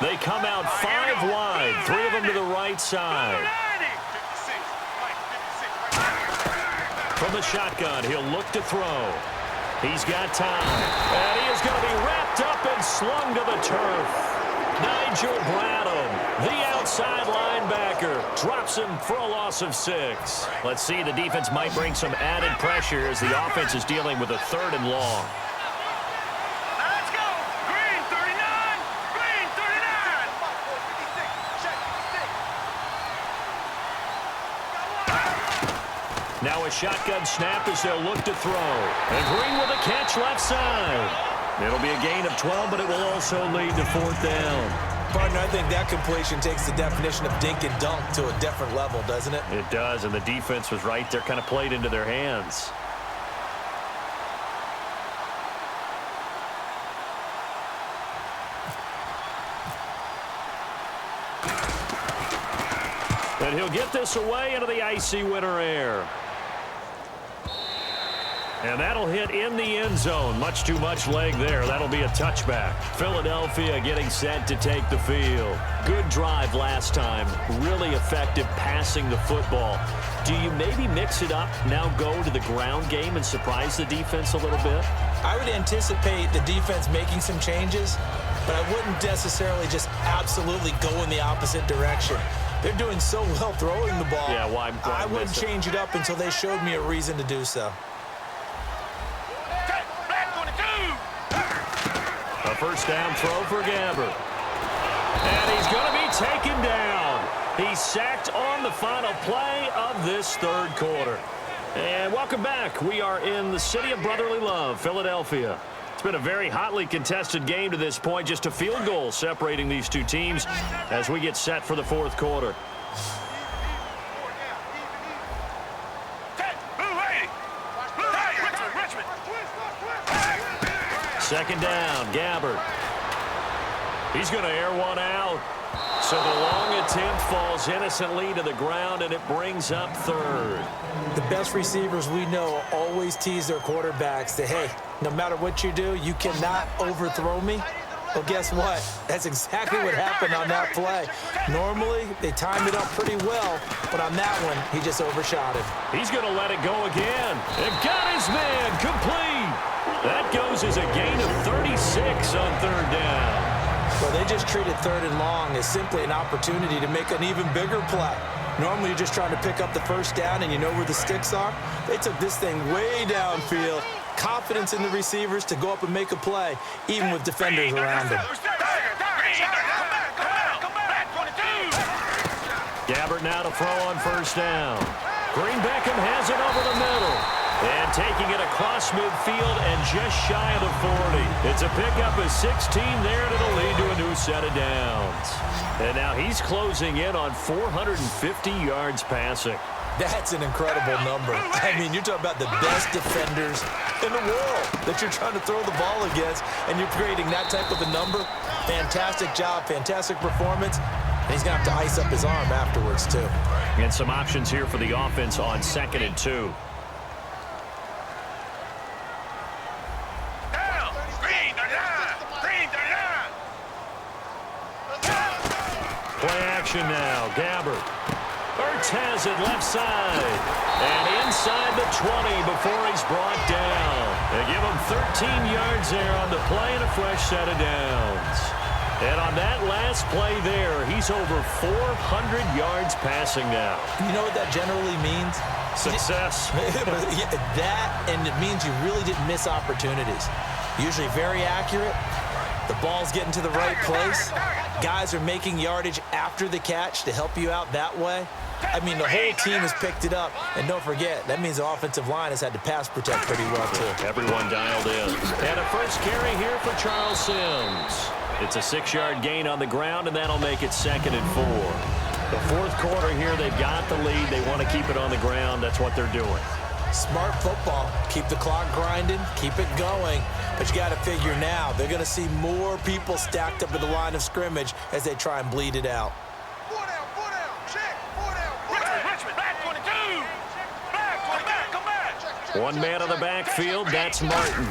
They come out 5 wide, 3 of them to the right side. From the shotgun, he'll look to throw. He's got time, and he is going to be wrapped up and slung to the turf. Nigel Bradham, the outside linebacker, drops him for a loss of 6. Let's see, the defense might bring some added pressure as the offense is dealing with a 3rd and long. Let's go. Green 39. Green 39. Now a shotgun snap as they'll look to throw. And Green with a catch left side. It'll be a gain of 12, but it will also lead to 4th down. Partner, I think that completion takes the definition of dink and dunk to a different level, doesn't it? It does, and the defense was right there, kind of played into their hands. And he'll get this away into the icy winter air. And that'll hit in the end zone. Much too much leg there. That'll be a touchback. Philadelphia getting set to take the field. Good drive last time. Really effective passing the football. Do you maybe mix it up, now go to the ground game and surprise the defense a little bit? I would anticipate the defense making some changes, but I wouldn't necessarily just absolutely go in the opposite direction. They're doing so well throwing the ball. Yeah, why I wouldn't change it up until they showed me a reason to do so. A first down throw for Gabbert. And he's going to be taken down. He's sacked on the final play of this 3rd quarter. And welcome back. We are in the city of brotherly love, Philadelphia. It's been a very hotly contested game to this point. Just a field goal separating these two teams as we get set for the 4th quarter. Second down, Gabbert. He's going to air one out. So the long attempt falls innocently to the ground, and it brings up 3rd. The best receivers we know always tease their quarterbacks that, hey, no matter what you do, you cannot overthrow me. Well, guess what? That's exactly what happened on that play. Normally, they timed it up pretty well, but on that one, he just overshot it. He's going to let it go again. And got his man complete. That goes as a gain of 36 on 3rd down. Well, they just treated 3rd and long as simply an opportunity to make an even bigger play. Normally, you're just trying to pick up the first down and you know where the sticks are. They took this thing way downfield. Confidence in the receivers to go up and make a play, even with defenders around them. Gabbert now to throw on first down. Green Beckham has it over the middle. And taking it across midfield and just shy of the 40. It's a pickup of 16 there, and it'll lead to a new set of downs. And now he's closing in on 450 yards passing. That's an incredible number. I mean, you're talking about the best defenders in the world that you're trying to throw the ball against, and you're creating that type of a number. Fantastic job, fantastic performance. And he's going to have to ice up his arm afterwards, too. And some options here for the offense on 2nd and 2. Play action now. Gabbert. Ertz has it left side. And inside the 20 before he's brought down. They give him 13 yards there on the play and a fresh set of downs. And on that last play there, he's over 400 yards passing now. You know what that generally means? Success. That, and it means you really didn't miss opportunities. Usually very accurate. The ball's getting to the right place. Guys are making yardage after the catch to help you out that way. I mean, the whole team has picked it up. And don't forget, that means the offensive line has had to pass protect pretty well, too. Everyone dialed in. And a first carry here for Charles Sims. It's a 6-yard gain on the ground, and that'll make it 2nd and 4. The 4th quarter here, they've got the lead. They want to keep it on the ground. That's what they're doing. Smart football. Keep the clock grinding. Keep it going. But you got to figure now, they're going to see more people stacked up at the line of scrimmage as they try and bleed it out. 4 down, check, 4 down. Richmond, back 22. Back, come back. One man on the backfield, that's Martin.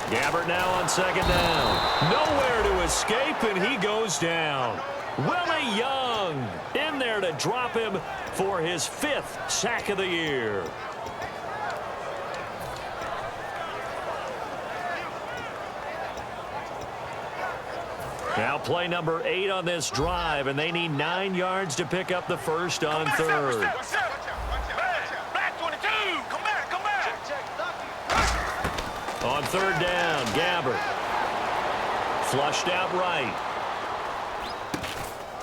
Gabbert now on second down. Nowhere to escape, and he goes down. Willie Young in there to drop him for his 5th sack of the year. Now play number 8 on this drive, and they need 9 yards to pick up the first on third. Back 22. Come back. On third down, Gabbert. Flushed out right.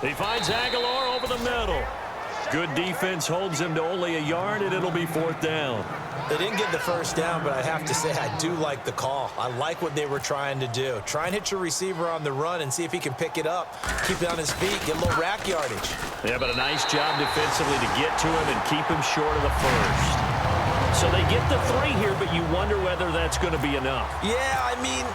He finds Aguilar over the middle. Good defense holds him to only a yard, and it'll be 4th down. They didn't get the first down, but I have to say I do like the call. I like what they were trying to do. Try and hit your receiver on the run and see if he can pick it up, keep it on his feet, get a little rack yardage. Yeah, but a nice job defensively to get to him and keep him short of the first. So they get the 3 here, but you wonder whether that's going to be enough. Yeah, I mean,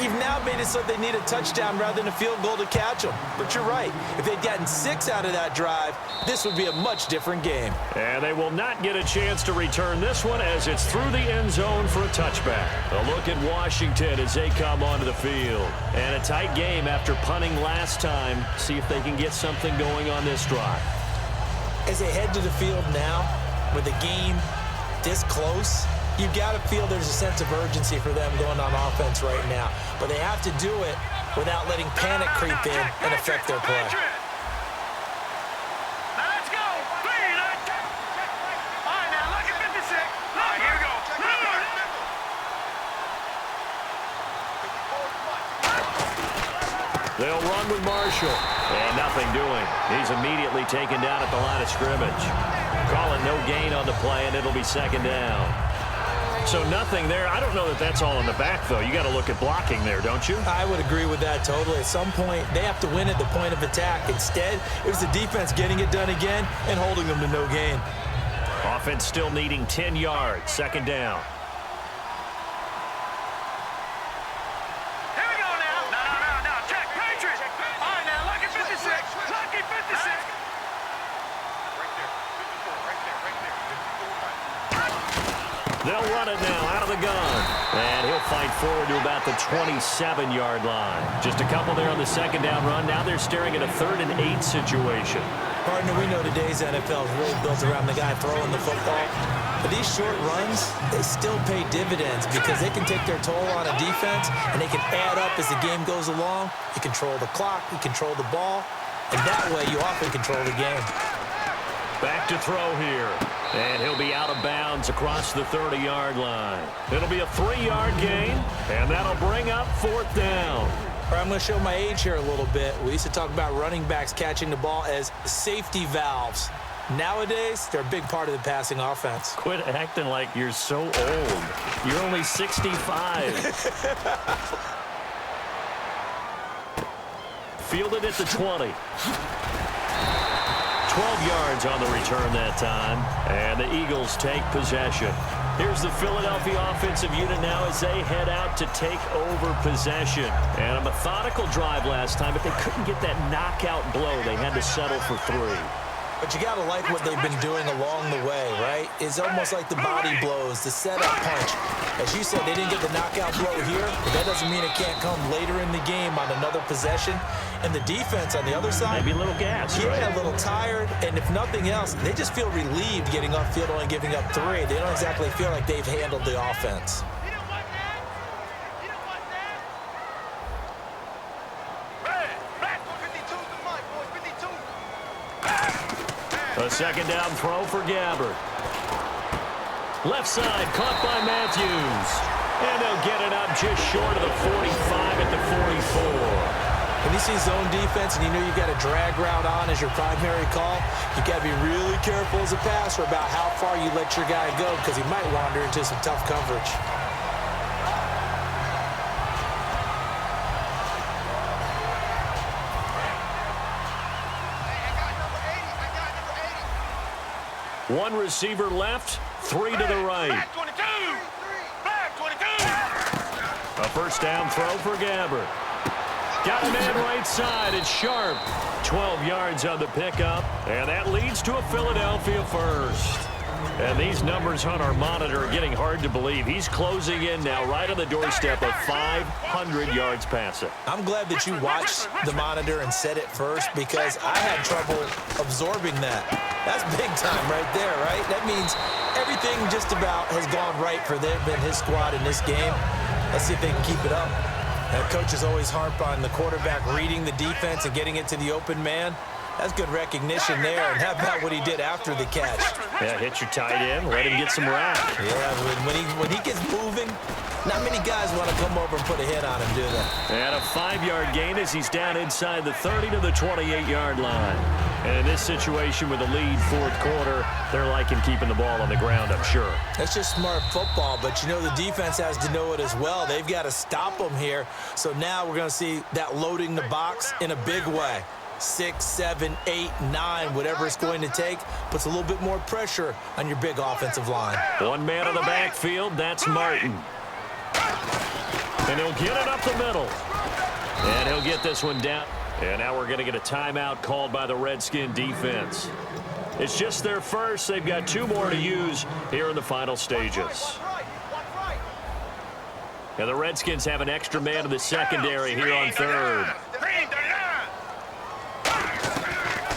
you've now made it so they need a touchdown rather than a field goal to catch them. But you're right. If they'd gotten 6 out of that drive, this would be a much different game. And they will not get a chance to return this one as it's through the end zone for a touchback. A look at Washington as they come onto the field. And a tight game after punting last time. See if they can get something going on this drive. As they head to the field now, with the game this close, you got to feel there's a sense of urgency for them going on offense right now. But they have to do it without letting panic creep in and affect their play. Now let's go. All right, now look at 56. All right, here we go. They'll run with Marshall. And nothing doing. He's immediately taken down at the line of scrimmage. Call it no gain on the play, and it'll be 2nd down. So nothing there. I don't know that that's all in the back, though. You got to look at blocking there, don't you? I would agree with that totally. At some point, they have to win at the point of attack. Instead, it was the defense getting it done again and holding them to no gain. Offense still needing 10 yards. 2nd down. Here we go now. No. Check. Patriots. All right, now look at 56. Lucky 56. They'll run it now out of the gun. And he'll fight forward to about the 27-yard line. Just a couple there on the 2nd down run. Now they're staring at a 3rd and 8 situation. Partner, we know today's NFL is really built around the guy throwing the football. But these short runs, they still pay dividends because they can take their toll on a defense and they can add up as the game goes along. You control the clock, you control the ball, and that way you often control the game. Back to throw here. And he'll be out of bounds across the 30-yard line. It'll be a 3-yard gain, and that'll bring up 4th down. All right, I'm going to show my age here a little bit. We used to talk about running backs catching the ball as safety valves. Nowadays, they're a big part of the passing offense. Quit acting like you're so old. You're only 65. Fielded at the 20. 12 yards on the return that time, and the Eagles take possession. Here's the Philadelphia offensive unit now as they head out to take over possession. And a methodical drive last time, but they couldn't get that knockout blow. They had to settle for 3. But you got to like what they've been doing along the way, right? It's almost like the body blows, the setup punch. As you said, they didn't get the knockout blow here, but that doesn't mean it can't come later in the game on another possession. And the defense on the other side, maybe a little gas, yeah, right? A little tired. And if nothing else, they just feel relieved getting upfield only giving up 3. They don't exactly feel like they've handled the offense. A 2nd down throw for Gabbert. Left side caught by Matthews. And they'll get it up just short of the 45 at the 44. When you see zone defense and you know you've got a drag route on as your primary call, you got to be really careful as a passer about how far you let your guy go because he might wander into some tough coverage. One receiver left, 3 to the right. Back 22. Back 22. A 1st down throw for Gabbert. Got a man right side. It's Sharp. 12 yards on the pickup, and that leads to a Philadelphia 1st. And these numbers on our monitor are getting hard to believe. He's closing in now right on the doorstep of 500 yards passing. I'm glad that you watched the monitor and said it first because I had trouble absorbing that. That's big time right there, right? That means everything just about has gone right for them and his squad in this game. Let's see if they can keep it up. And coaches always harp on the quarterback reading the defense and getting it to the open man. That's good recognition there. And how about what he did after the catch? Yeah, hit your tight end, let him get some rap. Yeah, when he gets moving, not many guys want to come over and put a hit on him, do they? And a 5-yard gain as he's down inside the 30 to the 28-yard line. And in this situation with the lead fourth quarter, they're liking keeping the ball on the ground, I'm sure. That's just smart football, but you know the defense has to know it as well. They've got to stop them here. So now we're going to see that loading the box in a big way. 6, 7, 8, 9, whatever it's going to take, puts a little bit more pressure on your big offensive line. One man in the backfield, that's Martin. And he'll get it up the middle. And he'll get this one down. And now we're going to get a timeout called by the Redskin defense. It's just their first. They've got 2 more to use here in the final stages. And the Redskins have an extra man in the secondary here on third.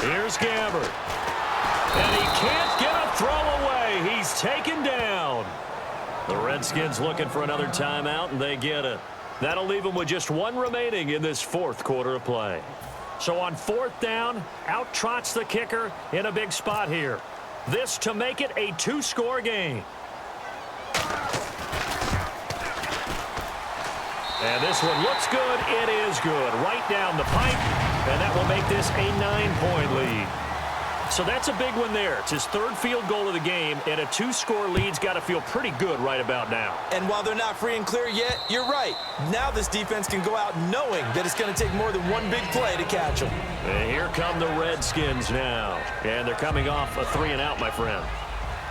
Here's Gabbert. And he can't get a throw away. He's taken down. The Redskins looking for another timeout, and they get it. That'll leave them with just 1 remaining in this fourth quarter of play. So on 4th down, out trots the kicker in a big spot here. This to make it a 2-score game. And this one looks good. It is good. Right down the pipe. And that will make this a 9-point lead. So that's a big one there. It's his 3rd field goal of the game, and a 2-score lead's got to feel pretty good right about now. And while they're not free and clear yet, you're right. Now this defense can go out knowing that it's going to take more than 1 big play to catch them. And here come the Redskins now. And they're coming off a 3-and-out, my friend.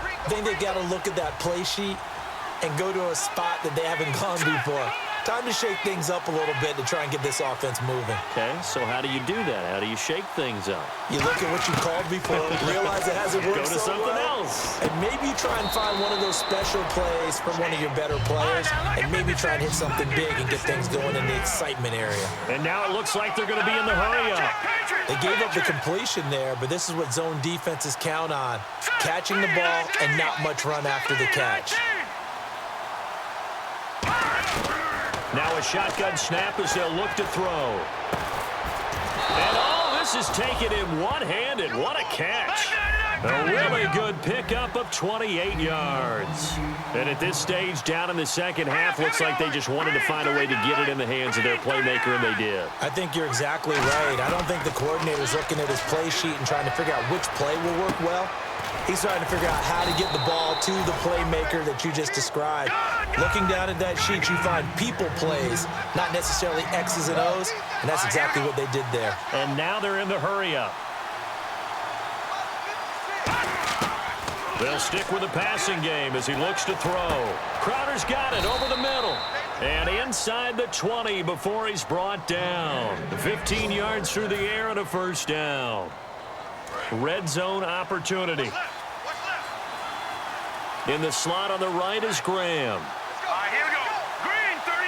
I think they've got to look at that play sheet and go to a spot that they haven't gone before. Time to shake things up a little bit to try and get this offense moving. Okay, so how do you do that? How do you shake things up? You look at what you called before, realize it hasn't worked Go to something else. And maybe you try and find one of those special plays from one of your better players, and maybe try and hit something big and get things going in the excitement area. And now it looks like they're going to be in the hurry-up. They gave up the completion there, but this is what zone defenses count on. Catching the ball and not much run after the catch. Now a shotgun snap as they'll look to throw. And this is taken in one-handed. What a catch. A really good pickup of 28 yards. And at this stage, down in the second half, looks like they just wanted to find a way to get it in the hands of their playmaker, and they did. I think you're exactly right. I don't think the coordinator's looking at his play sheet and trying to figure out which play will work well. He's trying to figure out how to get the ball to the playmaker that you just described. Looking down at that sheet, you find people plays, not necessarily X's and O's, and that's exactly what they did there. And now they're in the hurry-up. They'll stick with the passing game as he looks to throw. Crowder's got it over the middle. And inside the 20 before he's brought down. 15 yards through the air and a first down. Red zone opportunity. In the slot on the right is Graham. All right, here we go. Green 39.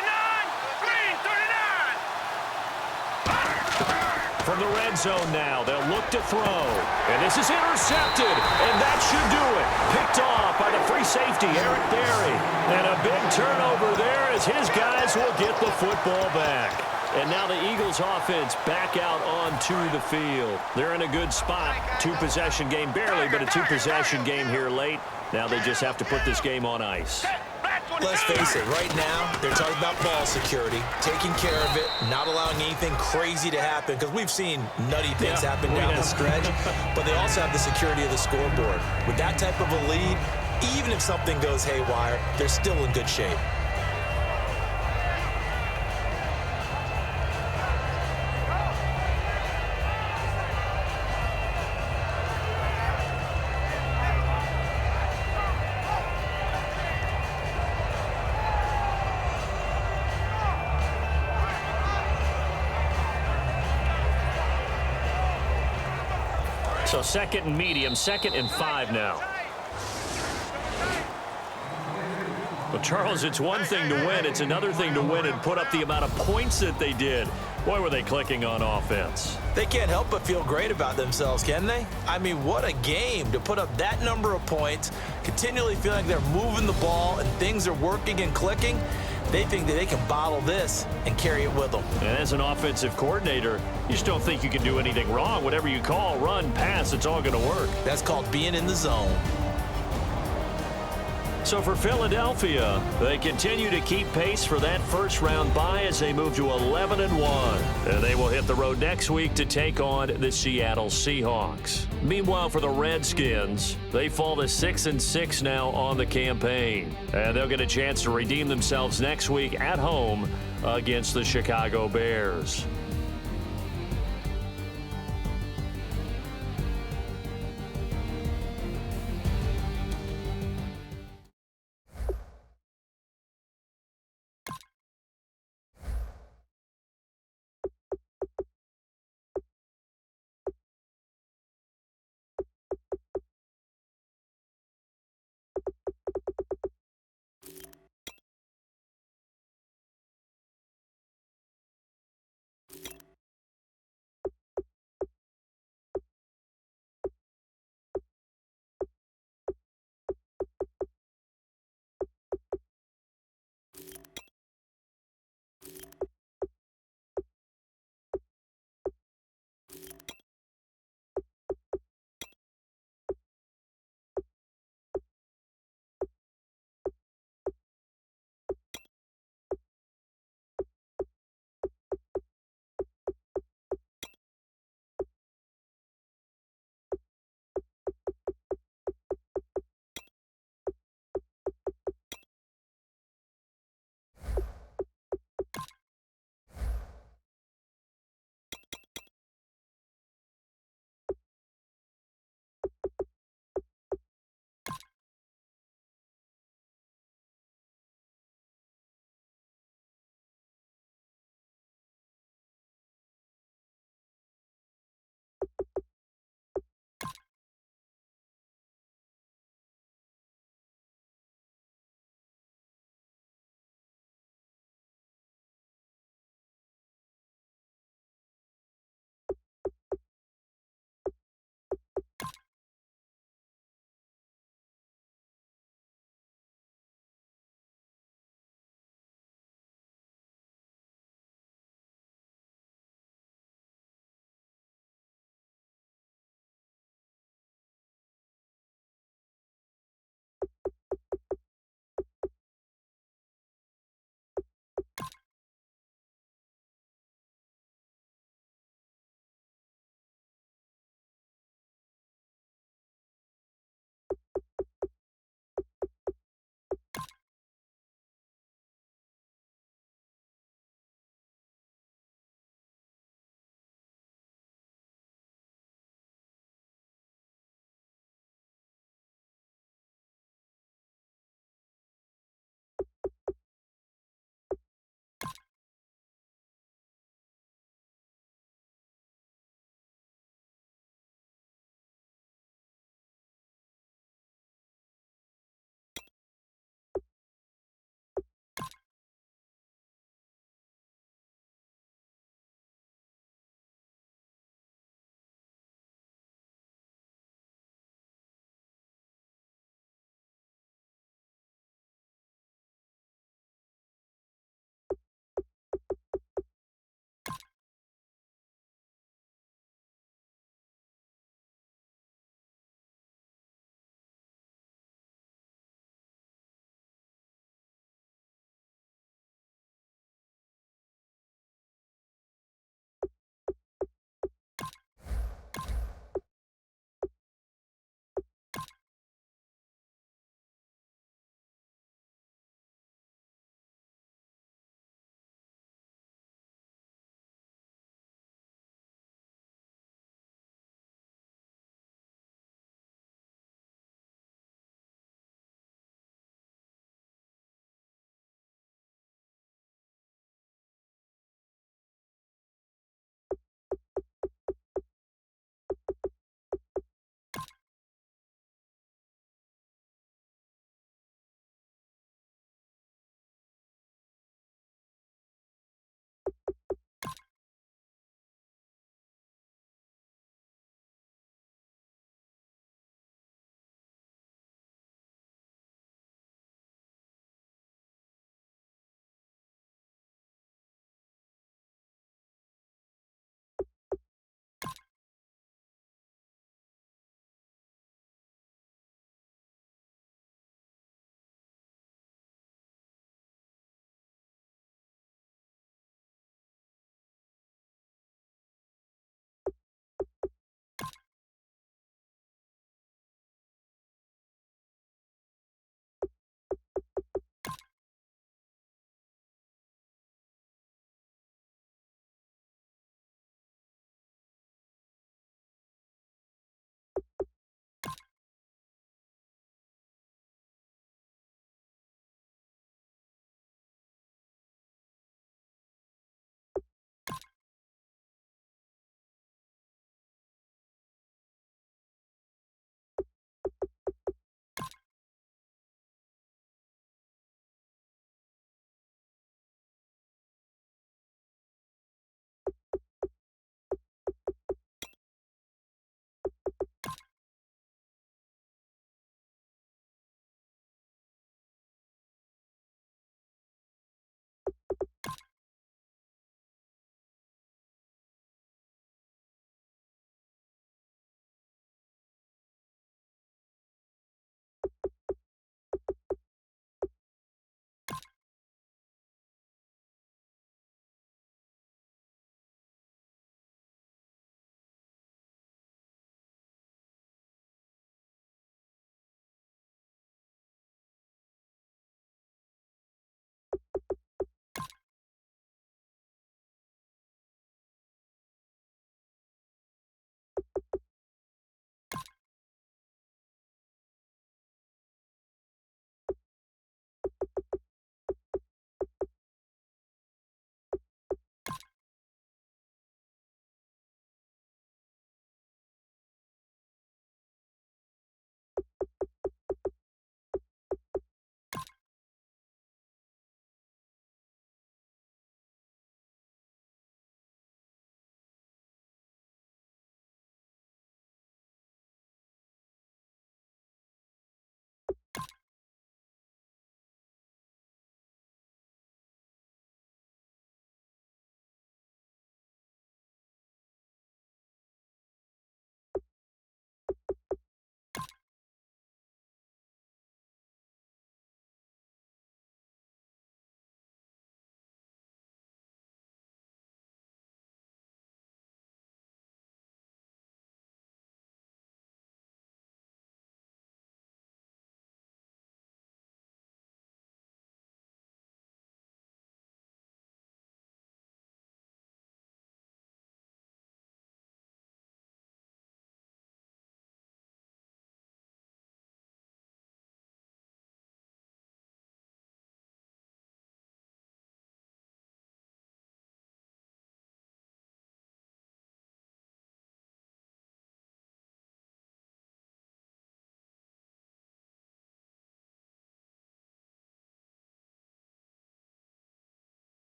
Green 39. From the red zone now, they'll look to throw. And this is intercepted. And that should do it. Picked off by the free safety, Eric Berry. And a big turnover there as his guys will get the football back. And now the Eagles offense back out onto the field. They're in a good spot. 2-possession game, barely, but a 2-possession game here late. Now they just have to put this game on ice. Let's face it, right now, they're talking about ball security, taking care of it, not allowing anything crazy to happen, because we've seen nutty things happen down the stretch, but they also have the security of the scoreboard. With that type of a lead, even if something goes haywire, they're still in good shape. So 2nd and medium, 2nd and 5 now. Well, Charles, it's one thing to win. It's another thing to win and put up the amount of points that they did. Boy, were they clicking on offense. They can't help but feel great about themselves, can they? I mean, what a game to put up that number of points, continually feel like they're moving the ball and things are working and clicking. They think that they can bottle this and carry it with them. And as an offensive coordinator, you just don't think you can do anything wrong. Whatever you call, run, pass, it's all going to work. That's called being in the zone. So for Philadelphia, they continue to keep pace for that first-round bye as they move to 11-1. And they will hit the road next week to take on the Seattle Seahawks. Meanwhile, for the Redskins, they fall to 6-6 now on the campaign. And they'll get a chance to redeem themselves next week at home against the Chicago Bears.